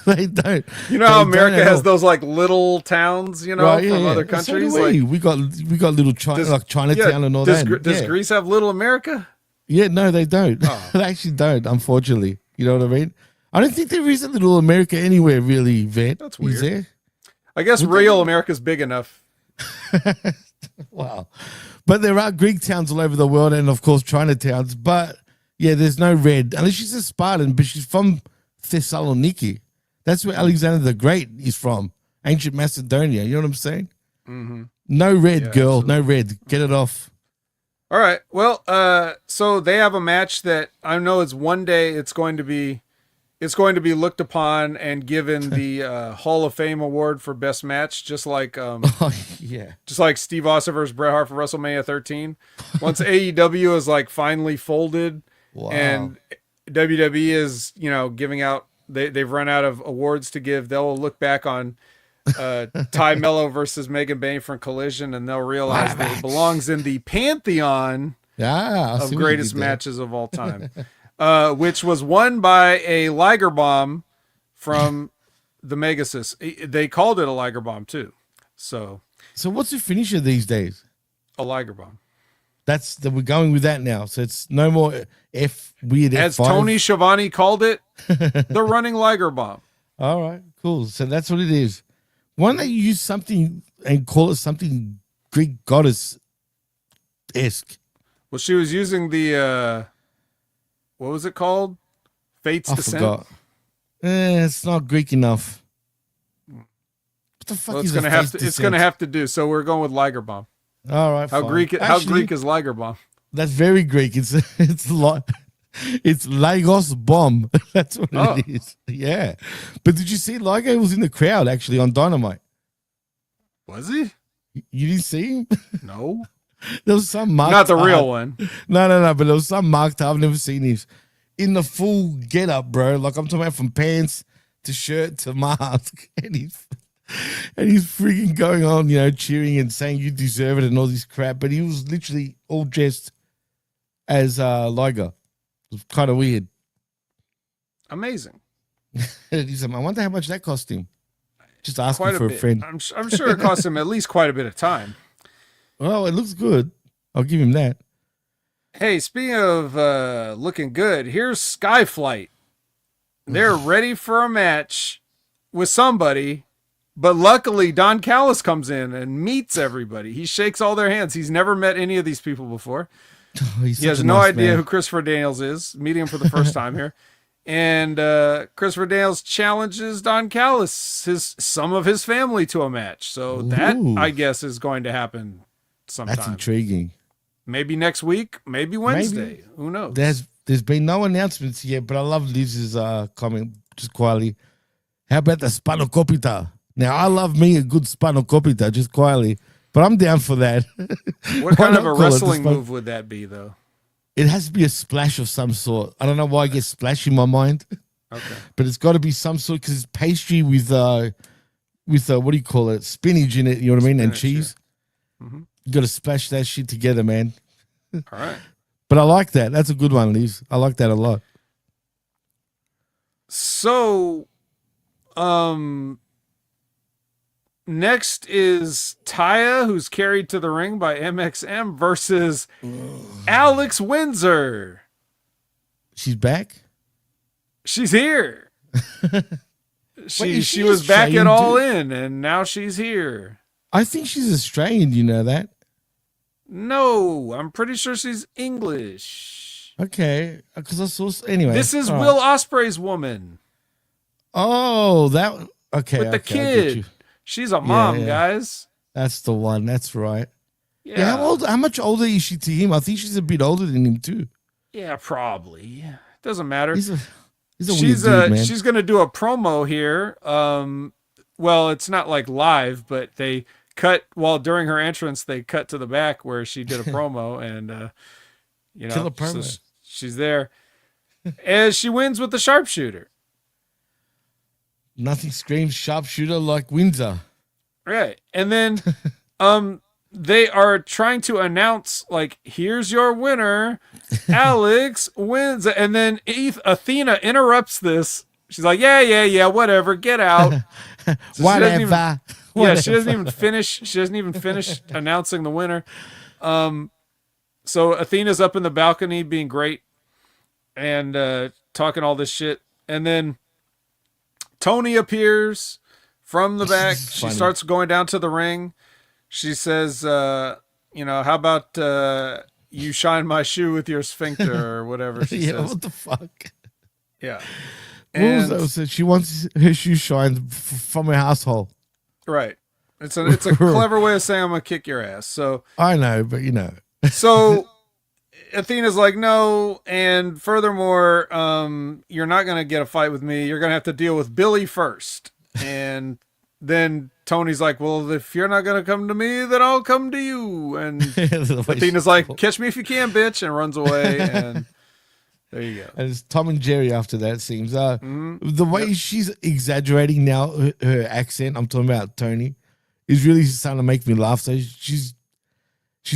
They don't. You know how America has those like little towns, you know, right, from other countries. So we got little Chinatown and all that. Does Greece have Little America? Yeah, no, they don't. Oh. They actually don't, unfortunately. You know what I mean? I don't think there is a Little America anywhere really, Vet. That's weird. Is there? I guess real America's big enough. Wow. But there are Greek towns all over the world and, of course, Chinatowns. But, yeah, there's no red. Unless she's a Spartan, but she's from Thessaloniki. That's where Alexander the Great is from. Ancient Macedonia. You know what I'm saying? Mm-hmm. No red, girl. Absolutely. No red. Get it off. All right. Well, so they have a match that I know it's one day it's going to be looked upon and given the Hall of Fame award for best match, just like just like Steve Austin versus Bret Hart for WrestleMania 13. Once AEW is like finally folded, and WWE is giving out. They've run out of awards to give. They'll look back on Ty Mello versus Megan Bayne from Collision, and they'll realize that it belongs in the pantheon of greatest matches of all time, which was won by a Liger Bomb from the Megasis. They called it a Liger Bomb too. So what's the finisher these days? A Liger Bomb. We're going with that now. So it's no more weird. As F5. Tony Schiavone called it, the running Liger Bomb. All right, cool. So that's what it is. Why don't they use something and call it something Greek goddess-esque? Well, she was using the, what was it called? Fate's Descent? Forgot. It's not Greek enough. What the fuck is it's going to have to do. So we're going with Liger Bomb. All right. How Greek is Liger Bomb? That's very Greek. It's Lagos Bomb. That's what it is. Yeah. But did you see Ligo was in the crowd actually on Dynamite? Was he? You didn't see him? No. There was some marked Not the real one. No. But there was some marked up. I've never seen his in the full get up, bro. Like I'm talking about from pants to shirt to mask. And he's freaking going on, cheering and saying you deserve it and all this crap. But he was literally all dressed as Liger. It was kind of weird. Amazing. He's like, I wonder how much that cost him. Just asking for a friend. I'm sure it cost him at least quite a bit of time. Well, it looks good. I'll give him that. Hey, speaking of looking good, here's Skyflight. They're ready for a match with somebody. But luckily, Don Callis comes in and meets everybody. He shakes all their hands. He's never met any of these people before. Oh, he's He has such a no nice idea man. who Christopher Daniels is, meeting him for the first time here. And Christopher Daniels challenges Don Callis, some of his family, to a match. So that, Ooh. I guess, is going to happen sometime. That's intriguing. Maybe next week, maybe Wednesday. Who knows? There's been no announcements yet, but I love Liz's comment just quietly. How about the spanakopita? Now, I love me a good spanakopita, just quietly, but I'm down for that. What Why kind of not a call it the wrestling span- move would that be, though? It has to be a splash of some sort. I don't know why I get splash in my mind, Okay. but it's got to be some sort because it's pastry with what do you call it? Spinach in it. You know what I mean? And Spinach, cheese. yeah. Mm-hmm. You got to splash that shit together, man. All right. But I like that. That's a good one, Liz. I like that a lot. So, next is Taya, who's carried to the ring by MXM versus Alex Windsor. She's back. She's here. Wait, she was back Australian, at All dude? In, and now she's here. I think she's Australian. You know that? No, I'm pretty sure she's English. Okay, because I saw. Anyway, This is all right. Will Ospreay's woman Oh, that. Okay, with the okay, I get you. kid. She's a mom, yeah. guys. That's the one. That's right. Yeah. Yeah. How much older is she to him? I think she's a bit older than him too. Yeah, probably. Doesn't matter. He's a weird She's dude, man. she's gonna do a promo here. Well, it's not like live, but they cut during her entrance. They cut to the back where she did a promo, and Killer promo. she's there as she wins with the sharpshooter. Nothing screams sharpshooter like Windsor. Right, and then they are trying to announce, like, here's your winner, Alex wins. And then Athena interrupts this. She's like, yeah, whatever, get out. So Whatever. she doesn't even finish. She doesn't even finish announcing the winner. So Athena's up in the balcony being great and talking all this shit. And then Toni appears from the back. She Funny. starts going down to the ring. She says, how about you shine my shoe with your sphincter or whatever she Yeah, says. what the fuck? Yeah. What was that? So she wants her shoe shines from her household. Right. It's a clever way of saying I'm going to kick your ass. So I know, but you know. So Athena's like, no, and furthermore, you're not going to get a fight with me. You're going to have to deal with Billy first. And then Tony's like, well, if you're not going to come to me, then I'll come to you. And Athena's like, catch me if you can, bitch, and runs away. And there you go. And it's Tom and Jerry after that, it seems. The way she's exaggerating now, her accent, I'm talking about Toni, is really starting to make me laugh. So she's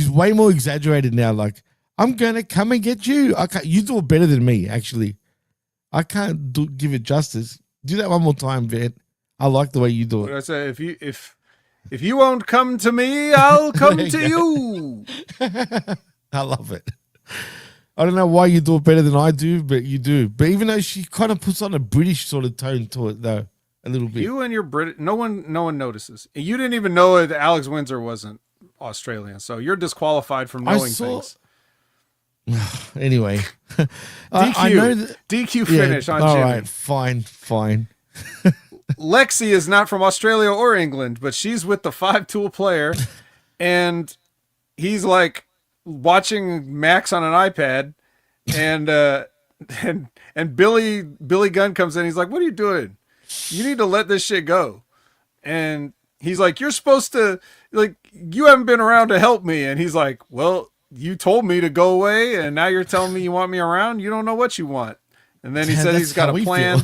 way more exaggerated now. Like, I'm going to come and get you. You do it better than me, actually. I can't give it justice. Do that one more time, Vet. I like the way you do What it. did I say? If you won't come to me, I'll come to you. I love it. I don't know why you do it better than I do, but you do. But even though she kind of puts on a British sort of tone to it, though, a little bit. You and your Brit, no one notices. You didn't even know that Alex Windsor wasn't Australian, so you're disqualified from knowing things. Anyway, DQ, I know that, DQ finish on Jimmy. All right, fine. Lexi is not from Australia or England, but she's with the 5-tool player, and he's like watching Max on an iPad, and Billy Gunn comes in. He's like, "What are you doing? You need to let this shit go." And he's like, "You're supposed to, like, you haven't been around to help me." And he's like, "Well, you told me to go away, and now you're telling me you want me around. You don't know what you want." And then he said he's got a plan.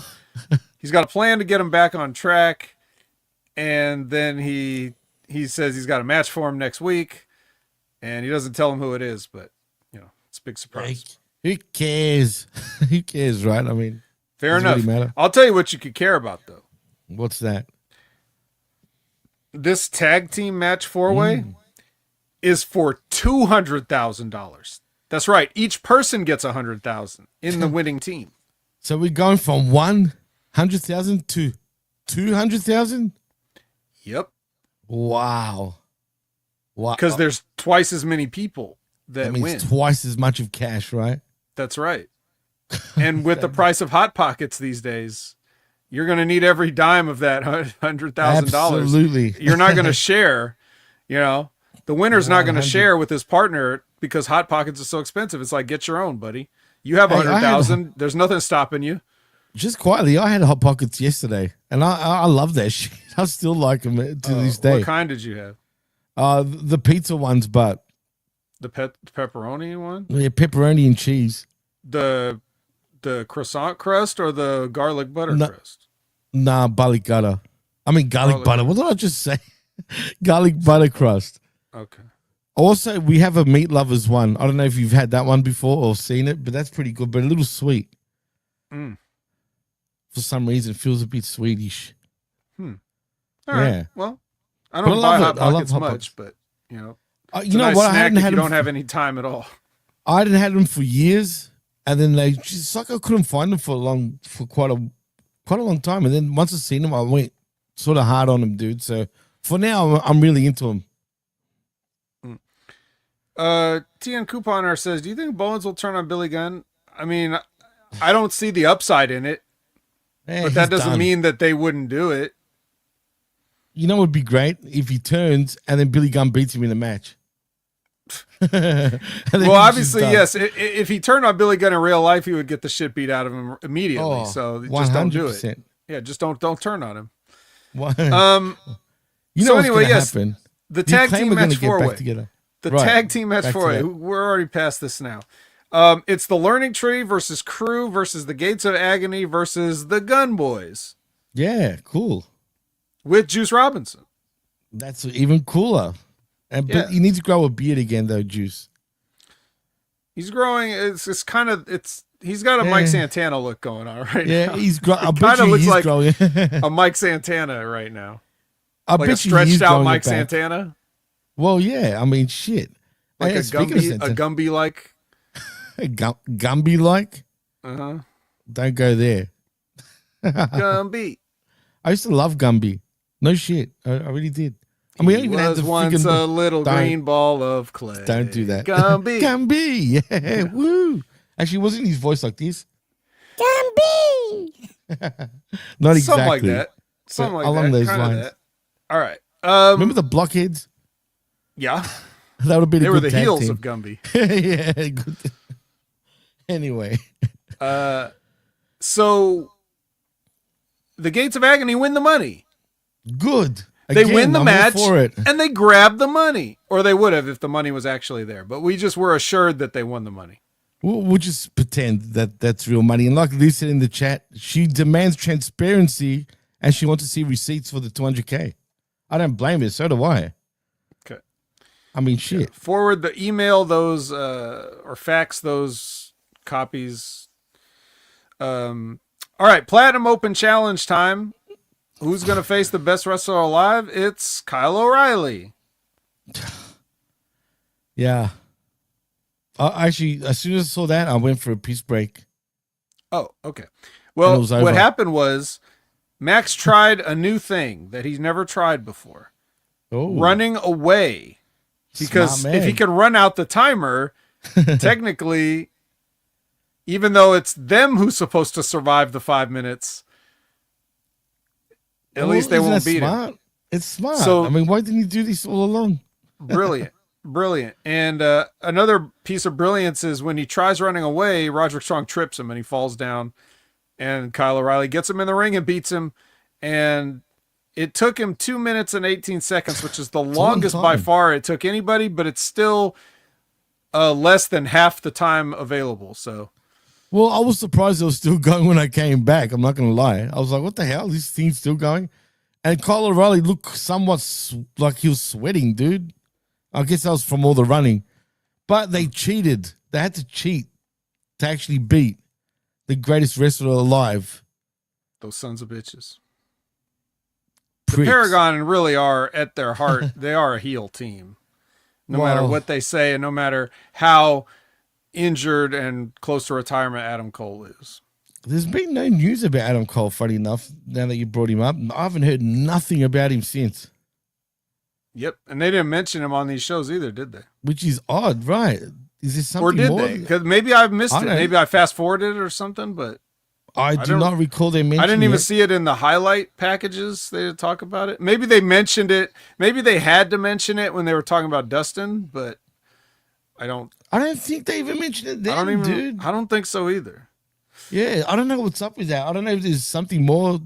He's got a plan to get him back on track. And then he says he's got a match for him next week. And he doesn't tell him who it is, but, it's a big surprise. Who cares? Who cares, right? I mean, Fair doesn't enough. really matter. I'll tell you what you could care about, though. What's that? This tag team match 4-way is for $200,000. That's right. Each person gets $100,000 in the winning team. So we're going from 100,000 to 200,000. Yep. Wow. Because there's twice as many people that means win. twice as much of cash, right? That's right. And with the price of Hot Pockets these days, you're going to need every dime of that $100,000. Absolutely. You're not going to share, the winner's not going to share with his partner because Hot Pockets is so expensive. It's like, get your own, buddy. You have 100,000. There's nothing stopping you. Just quietly, I had Hot Pockets yesterday, and I love that shit. I still like them to this day. What kind did you have? The pizza ones, but The pepperoni one? yeah, pepperoni and cheese. The croissant crust or the garlic butter crust? Nah, garlic butter. Garlic butter. What did I just say? Garlic butter crust. Okay. Also, we have a meat lovers one. I don't know if you've had that one before or seen it, but that's pretty good, but a little sweet. Mm. For some reason, it feels a bit Swedish. All right. Yeah. Well, I don't buy Hot Pockets much, but you know nice what? I snack hadn't if had you them don't have any time at all. I hadn't had them for years, and then they just like I couldn't find them for quite a long time. And then once I seen them, I went sort of hard on them, dude. So for now, I'm really into them. TN Couponer says, "Do you think Bowens will turn on Billy Gunn?" I mean, I don't see the upside in it, but that doesn't mean that they wouldn't do it. You know, it would be great if he turns and then Billy Gunn beats him in a match. Well, obviously, yes. If he turned on Billy Gunn in real life, he would get the shit beat out of him immediately. So just don't do it. Yeah, just don't turn on him. Anyway, yes. Happen? The tag team match 4-way. The tag team match 4-way. We're already past this now. It's the Learning Tree versus Crew versus the Gates of Agony versus the Gun Boys. Yeah, cool. With Juice Robinson. That's even cooler. But he needs to grow a beard again, though, Juice. He's growing. It's kind of he's got a Mike Santana look going on right now. Yeah, he's growing. I kind of looks like growing. a Mike Santana right now. I like bet a stretched out Mike back. Santana. Well, yeah. I mean, shit. Like a Gumby like. Gumby like. Don't go there. Gumby. I used to love Gumby. No shit. I really did. I mean, he was once a little green ball of clay. Don't do that. Gumby. Gumby. Yeah. Woo. Actually, wasn't his voice like this? Gumby. Not exactly. Something like that. Something like along that. those Kinda lines. that. All right. Remember the Blockheads? Yeah. That would have been they a were good the heels team. of Gumby. Yeah. Good. Anyway. So the Gates of Agony win the money. Good. They win the match for it. and they grab the money. Or they would have if the money was actually there. But we just were assured that they won the money. We'll just pretend that that's real money. And like Lisa in the chat, she demands transparency and she wants to see receipts for the 200K. I don't blame her. So do I. Okay. I mean, shit. Yeah. Forward the email those or fax those copies. All right. Platinum Open Challenge time. Who's going to face the best wrestler alive? It's Kyle O'Reilly. Yeah. Actually, as soon as I saw that, I went for a peace break. Oh, okay. Well, what happened was Max tried a new thing that he's never tried before. Oh. Running away. Because if he can run out the timer, technically, even though it's them who's supposed to survive the 5 minutes, at least they won't beat him. It's smart. So, I mean, why didn't you do this all along? Brilliant. And another piece of brilliance is when he tries running away, Roderick Strong trips him and he falls down. And Kyle O'Reilly gets him in the ring and beats him. And it took him 2 minutes and 18 seconds, which is the longest by far it took anybody, but it's still less than half the time available. So, well, I was surprised it was still going when I came back. I'm not going to lie. I was like, what the hell? This thing's still going? And Kyle O'Reilly looked somewhat like he was sweating, dude. I guess that was from all the running. But they cheated. They had to cheat to actually beat the greatest wrestler alive. Those sons of bitches. Pricks. The Paragon really are, at their heart, they are a heel team. No matter what they say and no matter how injured and close to retirement Adam Cole is. There's been no news about Adam Cole, funny enough, now that you brought him up. I haven't heard nothing about him since. Yep, and they didn't mention him on these shows either, did they? Which is odd, right? Is this something Or did more? they? Because maybe I missed I it. don't- Maybe I fast forwarded it or something, but I do not recall they mentioned I didn't even it. see it in the highlight packages. They did talk about it. Maybe they mentioned it. Maybe they had to mention it when they were talking about Dustin, but I don't think they even mentioned it then, dude. I don't think so either. Yeah, I don't know what's up with that. I don't know if there's something more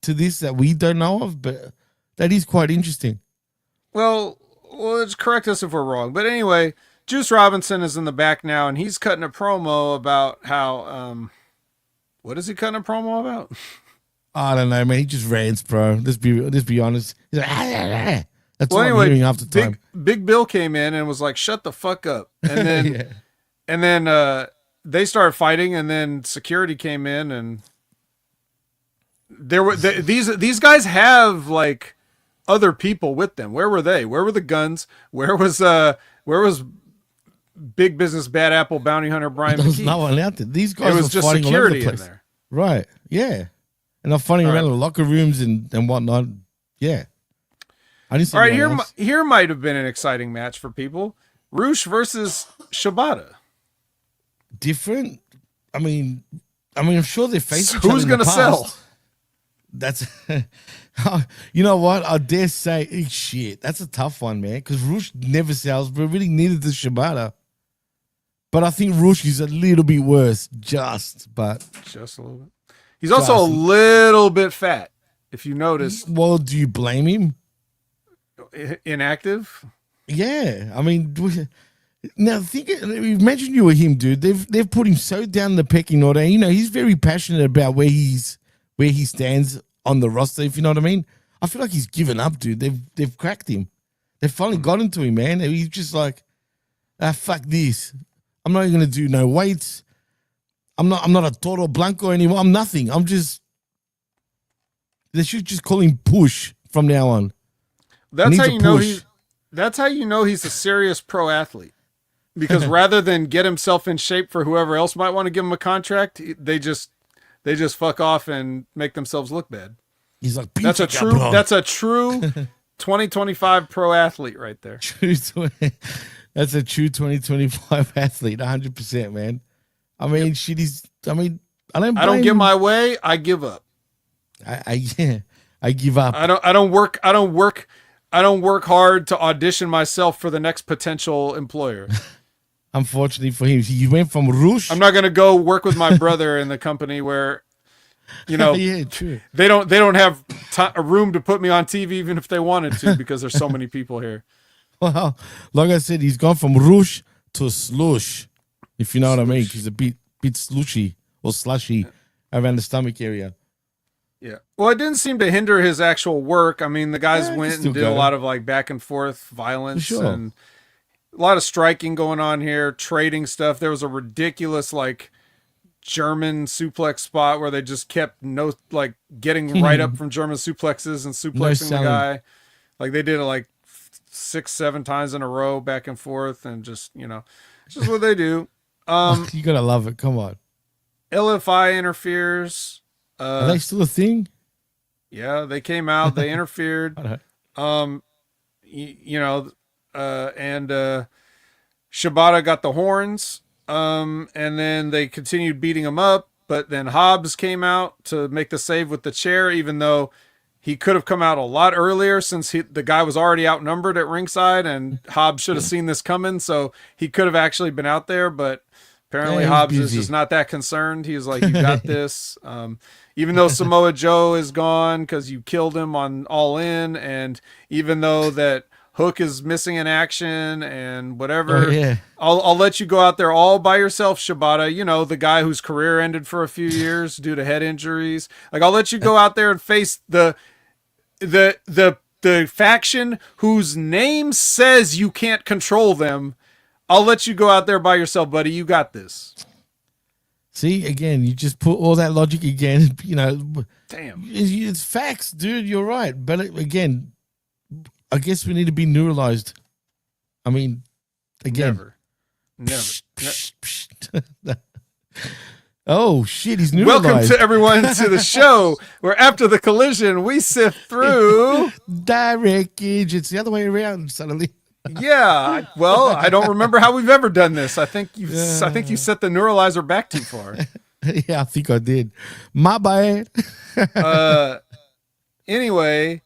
to this that we don't know of, but that is quite interesting. Well, let's correct us if we're wrong. But anyway, Juice Robinson is in the back now, and he's cutting a promo about how, what is he cutting a promo about? I don't know, man. He just rants, bro. Let's be honest. He's like, that's Well, what anyway, I'm hearing half the time. Big Bill came in and was like, "Shut the fuck up," and then Yeah. and then they started fighting, and then security came in, and there were these guys have like other people with them. Where were they? Where were the guns? Where was Big Business Bad Apple Bounty Hunter Brian There was McKee? no one out there. These guys It was were just fighting all over the security in place. there. Right. Yeah. And they're fighting All around right. the locker rooms and whatnot. Yeah. I didn't see All right, anyone else. here might have been an exciting match for people. Roosh versus Shibata. Different. I mean, I'm sure they faced each other Who's in the gonna past. sell? That's, you know what? I dare say, shit. That's a tough one, man. Because Roosh never sells, but really neither does Shibata. But I think Roosh is a little bit worse, just a little bit. He's also a little bit fat, if you notice. Well, do you blame him? Inactive. Yeah, I mean, now imagine you were him, dude. They've put him so down the pecking order. You know, he's very passionate about where he stands on the roster. If you know what I mean. I feel like he's given up, dude. They've cracked him. They've finally gotten to him, man. He's just like, fuck this. I'm not even gonna do no weights. I'm not a Toro Blanco anymore. I'm nothing. I'm just. They should just call him Push from now on. That's how needs a you know push. That's how you know he's a serious pro athlete. Because rather than get himself in shape for whoever else might want to give him a contract, they just fuck off and make themselves look bad. He's like, That's a true 2025 pro athlete right there. That's a true 2025 athlete, 100%, man. I mean, I don't get my way, I give up. I give up. I don't work hard to audition myself for the next potential employer. Unfortunately for him, he went from Roosh. I'm not going to go work with my brother in the company where, you know, yeah, true. they don't have a room to put me on TV even if they wanted to because there's so many people here. Well, like I said, he's gone from Roosh to Slush, if you know what I mean. He's a bit slushy or slushy around the stomach area. Yeah. Well, it didn't seem to hinder his actual work. I mean, the guys went and did a lot of like back and forth violence and a lot of striking going on here, trading stuff. There was a ridiculous like German suplex spot where they just kept getting right up from German suplexes and suplexing the guy. Like they did it like 6-7 times in a row back and forth and just, you know, it's just what they do. You gotta love it. Come on. LFI interferes. Are they still a thing? Yeah, they came out, they interfered. And Shibata got the horns. And then they continued beating him up, but then Hobbs came out to make the save with the chair, even though he could have come out a lot earlier since the guy was already outnumbered at ringside and Hobbs should have seen this coming. So he could have actually been out there, but apparently Hobbs is just not that concerned. He's like, you got this. Even though Samoa Joe is gone because you killed him on All In. And even though that Hook is missing in action and whatever, I'll let you go out there all by yourself, Shibata. You know, the guy whose career ended for a few years due to head injuries. Like, I'll let you go out there and face the faction whose name says you can't control them. I'll let you go out there by yourself, buddy. You got this. See, again, you just put all that logic again. You know, damn, it's facts, dude. You're right, but again, I guess we need to be neuralized. I mean, again, never. Oh shit, he's Welcome neuralized. to everyone to the show where after the collision we sift through Wreckage. It's the other way around suddenly. Yeah, well, I don't remember how we've ever done this. I think you set the neuralizer back too far. Yeah, I think I did. My bad. Anyway,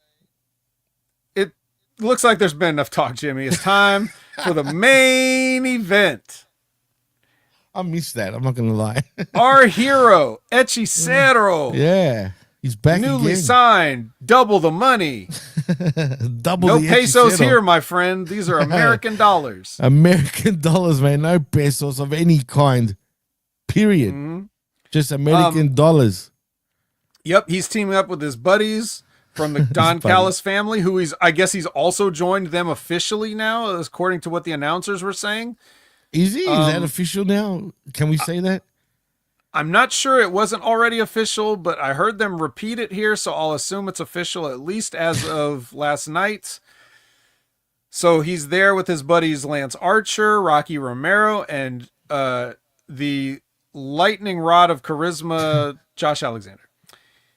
it looks like there's been enough talk, Jimmy. It's time for the main event. I missed that. I'm not gonna lie. Our hero, Hechicero. Yeah, he's back Newly again. signed, double the money. Double No the pesos Hechicero. here, my friend. These are American dollars. American dollars, man. No pesos of any kind. Period. Mm-hmm. Just American dollars. Yep, he's teaming up with his buddies from the Don Callis family, who I guess he's also joined them officially now, according to what the announcers were saying. Is he? Is that official now? Can we say that? I'm not sure it wasn't already official, but I heard them repeat it here, so I'll assume it's official, at least as of last night. So he's there with his buddies Lance Archer, Rocky Romero, and the lightning rod of charisma, Josh Alexander.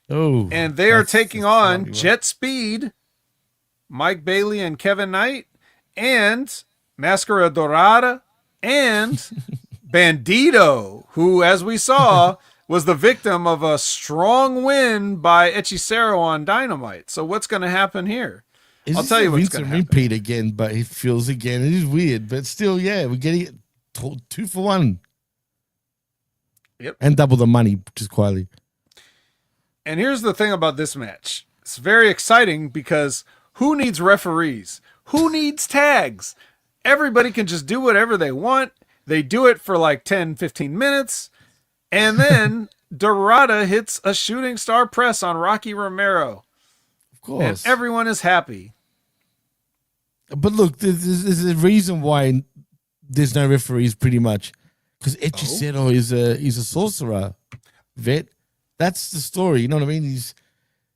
Oh. And they are taking on Jet Speed, Mike Bailey and Kevin Knight, and Máscara Dorada, and Bandito, who, as we saw, was the victim of a strong win by Hechicero on Dynamite. So what's going to happen here? I'll tell you what's going to happen. Repeat again, but it feels again. It is weird, but still, yeah, we're getting it 2 for 1. Yep. And double the money, just quietly. And here's the thing about this match. It's very exciting because who needs referees? Who needs tags? Everybody can just do whatever they want. They do it for like 10, 15 minutes. And then Dorada hits a shooting star press on Rocky Romero. Of course. And everyone is happy. But look, there's a reason why there's no referees pretty much. Because Hechicero is a sorcerer, vet. That's the story. You know what I mean?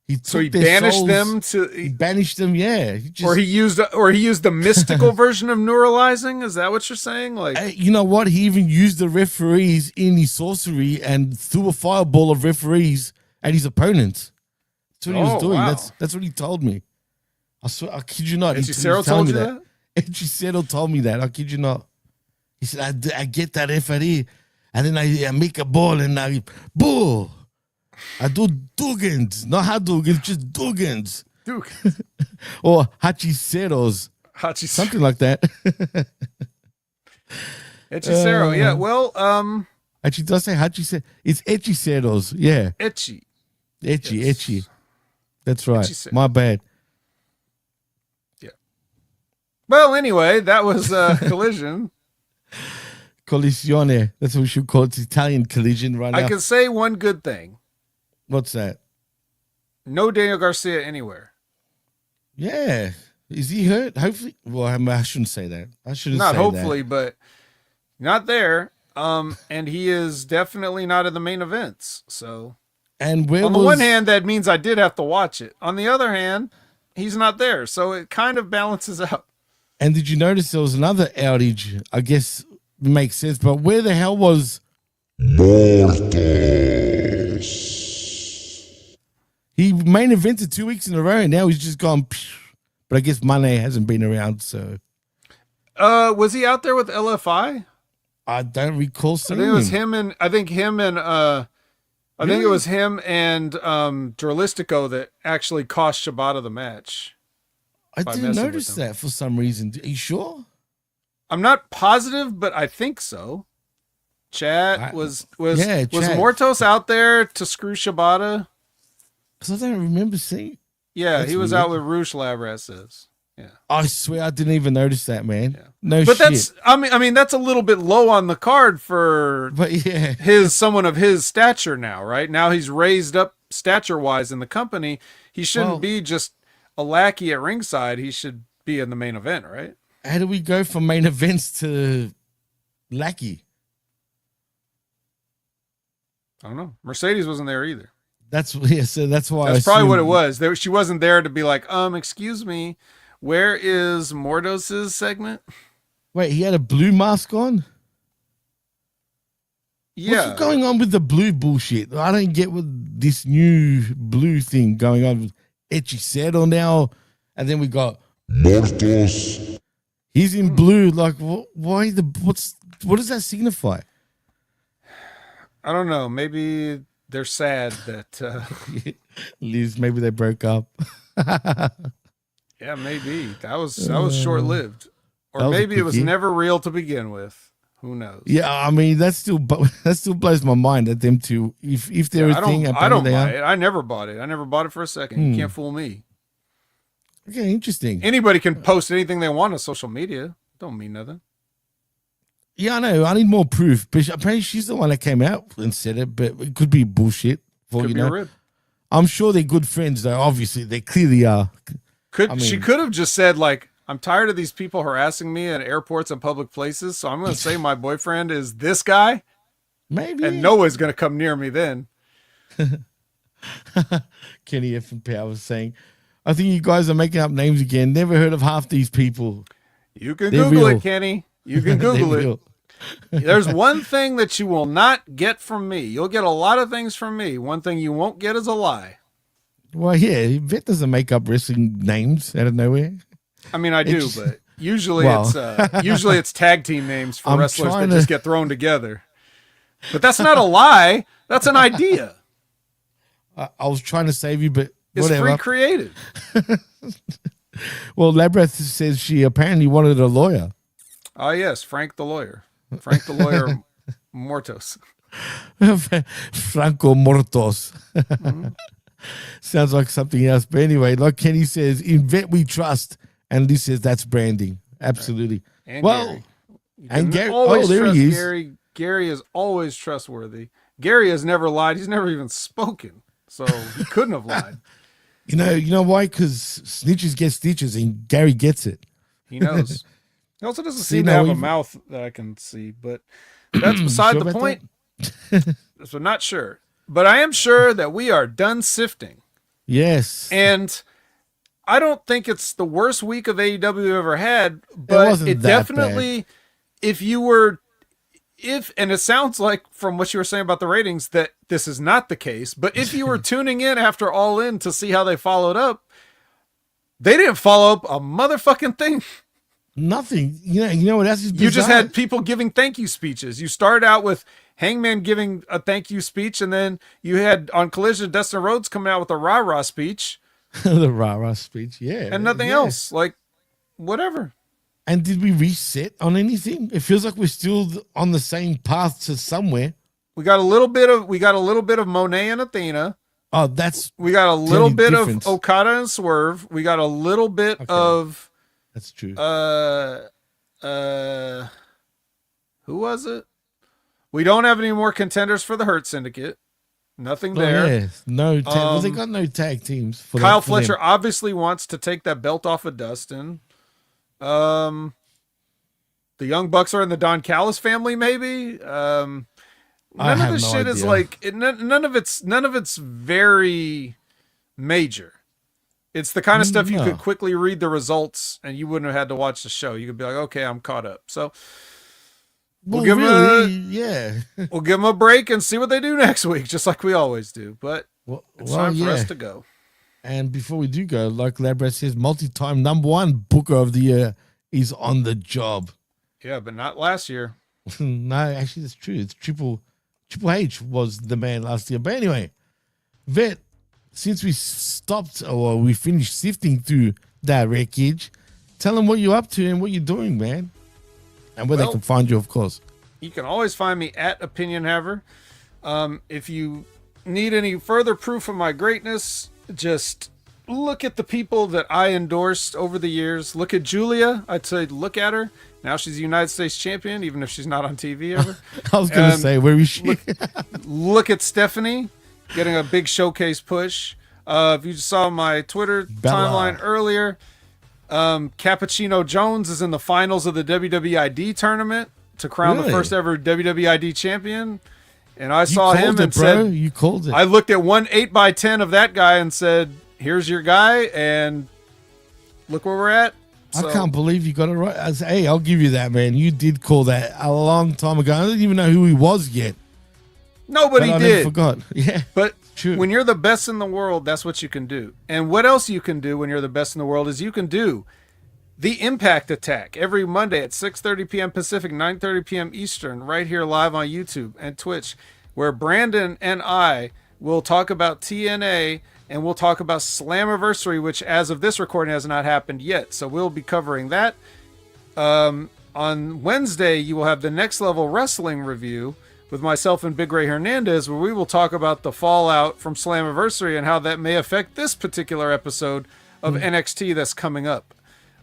He banished them He banished them. Yeah. Or he used the mystical version of neuralizing. Is that what you're saying? Like, you know what? He even used the referees in his sorcery and threw a fireball of referees at his opponents. That's what he was doing. Wow. That's what he told me. I swear, I kid you not. Hechicero told you that? Hechicero told me that. I kid you not. He said, I get that referee, and then I make a ball, and boo. I do Dugans, not Hadugans, just Dugans. Dugans. Or Hechiceros. Something like that. Hechicero, yeah. Well, actually, did I say Hechicero? It's Hechiceros, yeah. Etchy. Etchy. That's right. Hechicero. My bad. Yeah. Well, anyway, that was Collision. Collisione. That's what we should call it. It's Italian collision right now. I can say one good thing. What's that? No Daniel Garcia anywhere. Yeah. Is he hurt? Hopefully. Well, I shouldn't say that. I shouldn't say that. Not hopefully, but not there. And he is definitely not in the main events. So, and on the one hand, that means I did have to watch it. On the other hand, he's not there. So it kind of balances out. And did you notice there was another outage? I guess it makes sense, but where the hell was Mortos? he main evented 2 weeks in a row, and now he's just gone. But I guess Money hasn't been around, so. Was he out there with LFI? I don't recall seeing I think it was him and I think it was him and Drolistico that actually cost Shibata the match. I didn't notice that for some reason. Are you sure? I'm not positive, but I think so. Chat was Mortos out there to screw Shibata? Because I don't remember seeing. Yeah, That's he was weird. out with Roosh Lavras. Yeah, I swear I didn't even notice that, man. Yeah. No, but shit. I mean that's a little bit low on the card for someone of his stature now, right? Now he's raised up stature wise in the company. He shouldn't be just a lackey at ringside. He should be in the main event, right? How do we go from main events to lackey? I don't know. Mercedes wasn't there either. So that's why. That's probably what it was. She wasn't there to be like, excuse me, where is Mordos' segment? Wait, he had a blue mask on? Yeah. What's going on with the blue bullshit? I don't get what this new blue thing going on with Etchy Settle now. And then we got Mortos. he's in blue. Like, why what does that signify? I don't know. Maybe they're sad that Liz, maybe they broke up. yeah, maybe. That was short-lived. Or that was a maybe it was quickie. never real to begin with. Who knows? Yeah, I mean that still blows my mind at them two. If they're a thing, I don't apparently they buy are. it. I never bought it. I never bought it for a second. You can't fool me. Okay, interesting. Anybody can post anything they want on social media. Don't mean nothing. Yeah, I know. I need more proof. But apparently she's the one that came out and said it, but it could be bullshit. Could be a rib. I'm sure they're good friends, though. Obviously, they clearly are. She could have just said, like, I'm tired of these people harassing me at airports and public places, so I'm going to say my boyfriend is this guy, Maybe. and no one's going to come near me then. Kenny F. and Power was saying, I think you guys are making up names again. Never heard of half these people. You can They're Google real. it, Kenny. You can Google They're it. real. There's one thing that you will not get from me. You'll get a lot of things from me. One thing you won't get is a lie. Well, yeah, Vet doesn't make up wrestling names out of nowhere. I mean, I do, It's- but usually Well. it's tag team names for I'm wrestlers that trying just to- get thrown together. But that's not a lie. That's an idea. I was trying to save you, but It's whatever. free creative. Well, Labrath says she apparently wanted a lawyer. Oh, yes, Frank the lawyer. Frank the lawyer Mortos. Franco Mortos. Sounds like something else. But anyway, like Kenny says, in Vet we trust. And Liz says that's branding. Absolutely. And Well, Gary. You and can Gary. always Oh, there trust he is. Gary. Gary is always trustworthy. Gary has never lied. He's never even spoken. So he couldn't have lied. You know why? Because snitches get stitches and Gary gets it. He knows. He also doesn't See, seem to now have a we've- mouth that I can see, but that's beside Sure the about point. So not sure. But I am sure that we are done sifting. Yes. And I don't think it's the worst week of AEW we've ever had, but wasn't it that definitely, and it sounds like from what you were saying about the ratings that this is not the case, but if you were tuning in after All In to see how they followed up, they didn't follow up a motherfucking thing. Nothing. You know what else is bizarre? You just had people giving thank you speeches. You started out with Hangman giving a thank you speech, and then you had on Collision Dustin Rhodes coming out with a rah-rah speech the rah-rah speech. Yeah. and nothing yeah. else. Like, whatever. And did we reset on anything? It feels like we're still on the same path to somewhere. We got a little bit of Monet and Athena. Oh, that's We got a little any bit difference. of Okada and Swerve. We got a little bit of true. who was it? We don't have any more contenders for the Hurt Syndicate. Nothing there. Yeah. No tag. Well, they got no tag teams for Kyle that, for them. Fletcher obviously wants to take that belt off of Dustin. The Young Bucks are in the Don Callis family, maybe. None of have this no shit is idea. like none of it's very major. It's the kind of stuff you No. could quickly read the results and you wouldn't have had to watch the show. You could be like, okay, I'm caught up. So Well, give 'em really, yeah. we'll give them a break and see what they do next week, just like we always do. But Well, it's time for yeah. us to go. And before we do go, like Labrat says, multi-time #1 Booker of the Year is on the job. Yeah, but not last year. No, actually, that's true. It's Triple H was the man last year. But anyway, Vet, since we stopped or we finished sifting through that wreckage, tell them what you're up to and what you're doing, man. And where they Well, can find you, of course. You can always find me at Opinion Haver. If you need any further proof of my greatness, just look at the people that I endorsed over the years. Look at Julia. I'd say look at her. Now she's a United States champion, even if she's not on TV ever. I was going to And say, where is she? Look at Stephanie getting a big showcase push. If you saw my Twitter Bella. timeline earlier, Cappuccino Jones is in the finals of the WWID tournament to crown the Really? first ever WWID champion. And I You saw him called and it, bro. said, You called it. I looked at one 8x10 of that guy and said, here's your guy. And look where we're at. So, I can't believe you got it right. I said, hey, I'll give you that, man. You did call that a long time ago. I didn't even know who he was yet. Nobody but I did. never forgot. Yeah. But True. when you're the best in the world, that's what you can do. And what else you can do when you're the best in the world is you can do the Impact Attack every Monday at 6:30 p.m. Pacific, 9:30 p.m. Eastern, right here live on YouTube and Twitch, where Brandon and I will talk about TNA and we'll talk about Slammiversary, which as of this recording has not happened yet. So we'll be covering that. On Wednesday, you will have the Next Level Wrestling review with myself and Big Ray Hernandez, where we will talk about the fallout from Slammiversary and how that may affect this particular episode of NXT that's coming up.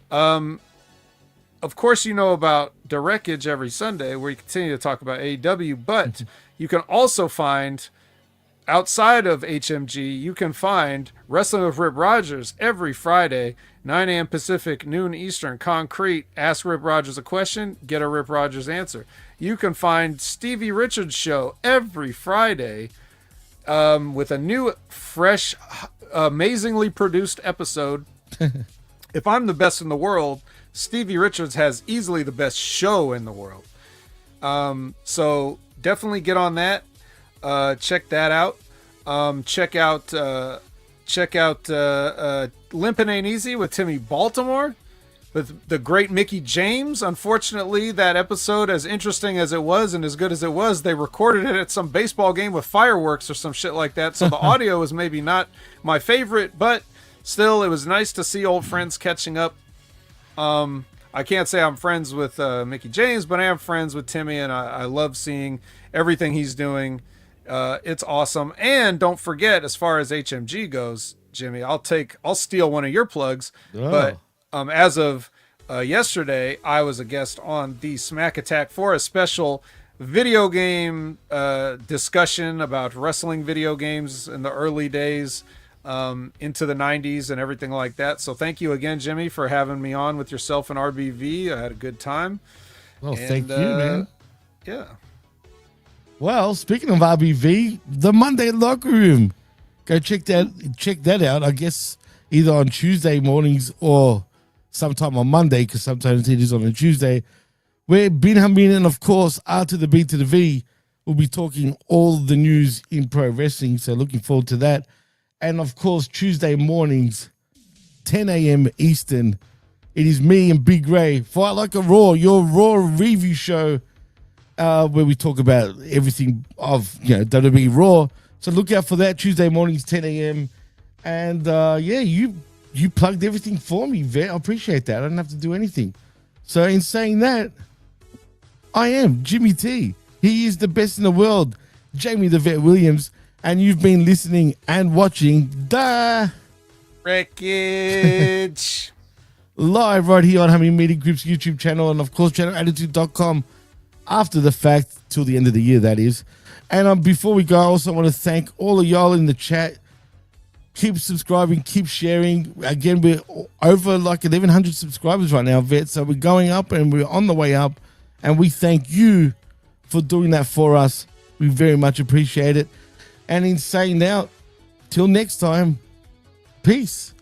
Of course, you know about the Wreckage every Sunday, where you continue to talk about AEW, but you can also find, outside of HMG, you can find Wrestling with Rip Rogers every Friday, 9 a.m. Pacific, noon Eastern. Concrete, ask Rip Rogers a question, get a Rip Rogers answer. You can find Stevie Richards' show every Friday with a new, fresh, amazingly produced episode. If I'm the best in the world, Stevie Richards has easily the best show in the world. So definitely get on that. Check that out. Check out Limpin' Ain't Easy with Timmy Baltimore with the great Mickey James. Unfortunately, that episode, as interesting as it was and as good as it was, they recorded it at some baseball game with fireworks or some shit like that. So the audio was maybe not my favorite, but still, it was nice to see old friends catching up. I can't say I'm friends with Mickey James, but I am friends with Timmy, and I love seeing everything he's doing. It's awesome. And don't forget, as far as HMG goes, Jimmy, I'll steal one of your plugs. Oh. But as of yesterday, I was a guest on the Smack Attack for a special video game discussion about wrestling video games in the early days, into the 90s and everything like that. So thank you again, Jimmy, for having me on with yourself and RBV. I had a good time. Well, thank you, man. Yeah. Well, speaking of RBV, the Monday Locker Room. Go check that out. I guess either on Tuesday mornings or sometime on Monday, because sometimes it is on a Tuesday, where Bin Hamin and, of course, R to the B to the V will be talking all the news in pro wrestling. So looking forward to that. And, of course, Tuesday mornings, 10 a.m. Eastern, it is me and Big Ray, Fight Like a Raw, your Raw review show, where we talk about everything of, WWE Raw. So look out for that, Tuesday mornings, 10 a.m. And, you plugged everything for me, Vet. I appreciate that. I don't have to do anything. So in saying that, I am Jimmy T. He is the best in the world, Jamie the Vet Williams. And you've been listening and watching the Wreckage live right here on Humming Media Group's YouTube channel and, of course, channelattitude.com after the fact, till the end of the year, that is. And before we go, I also want to thank all of y'all in the chat. Keep subscribing, keep sharing. Again, we're over like 1,100 subscribers right now, Vet. So we're going up and we're on the way up. And we thank you for doing that for us. We very much appreciate it. And in saying that, till next time, peace.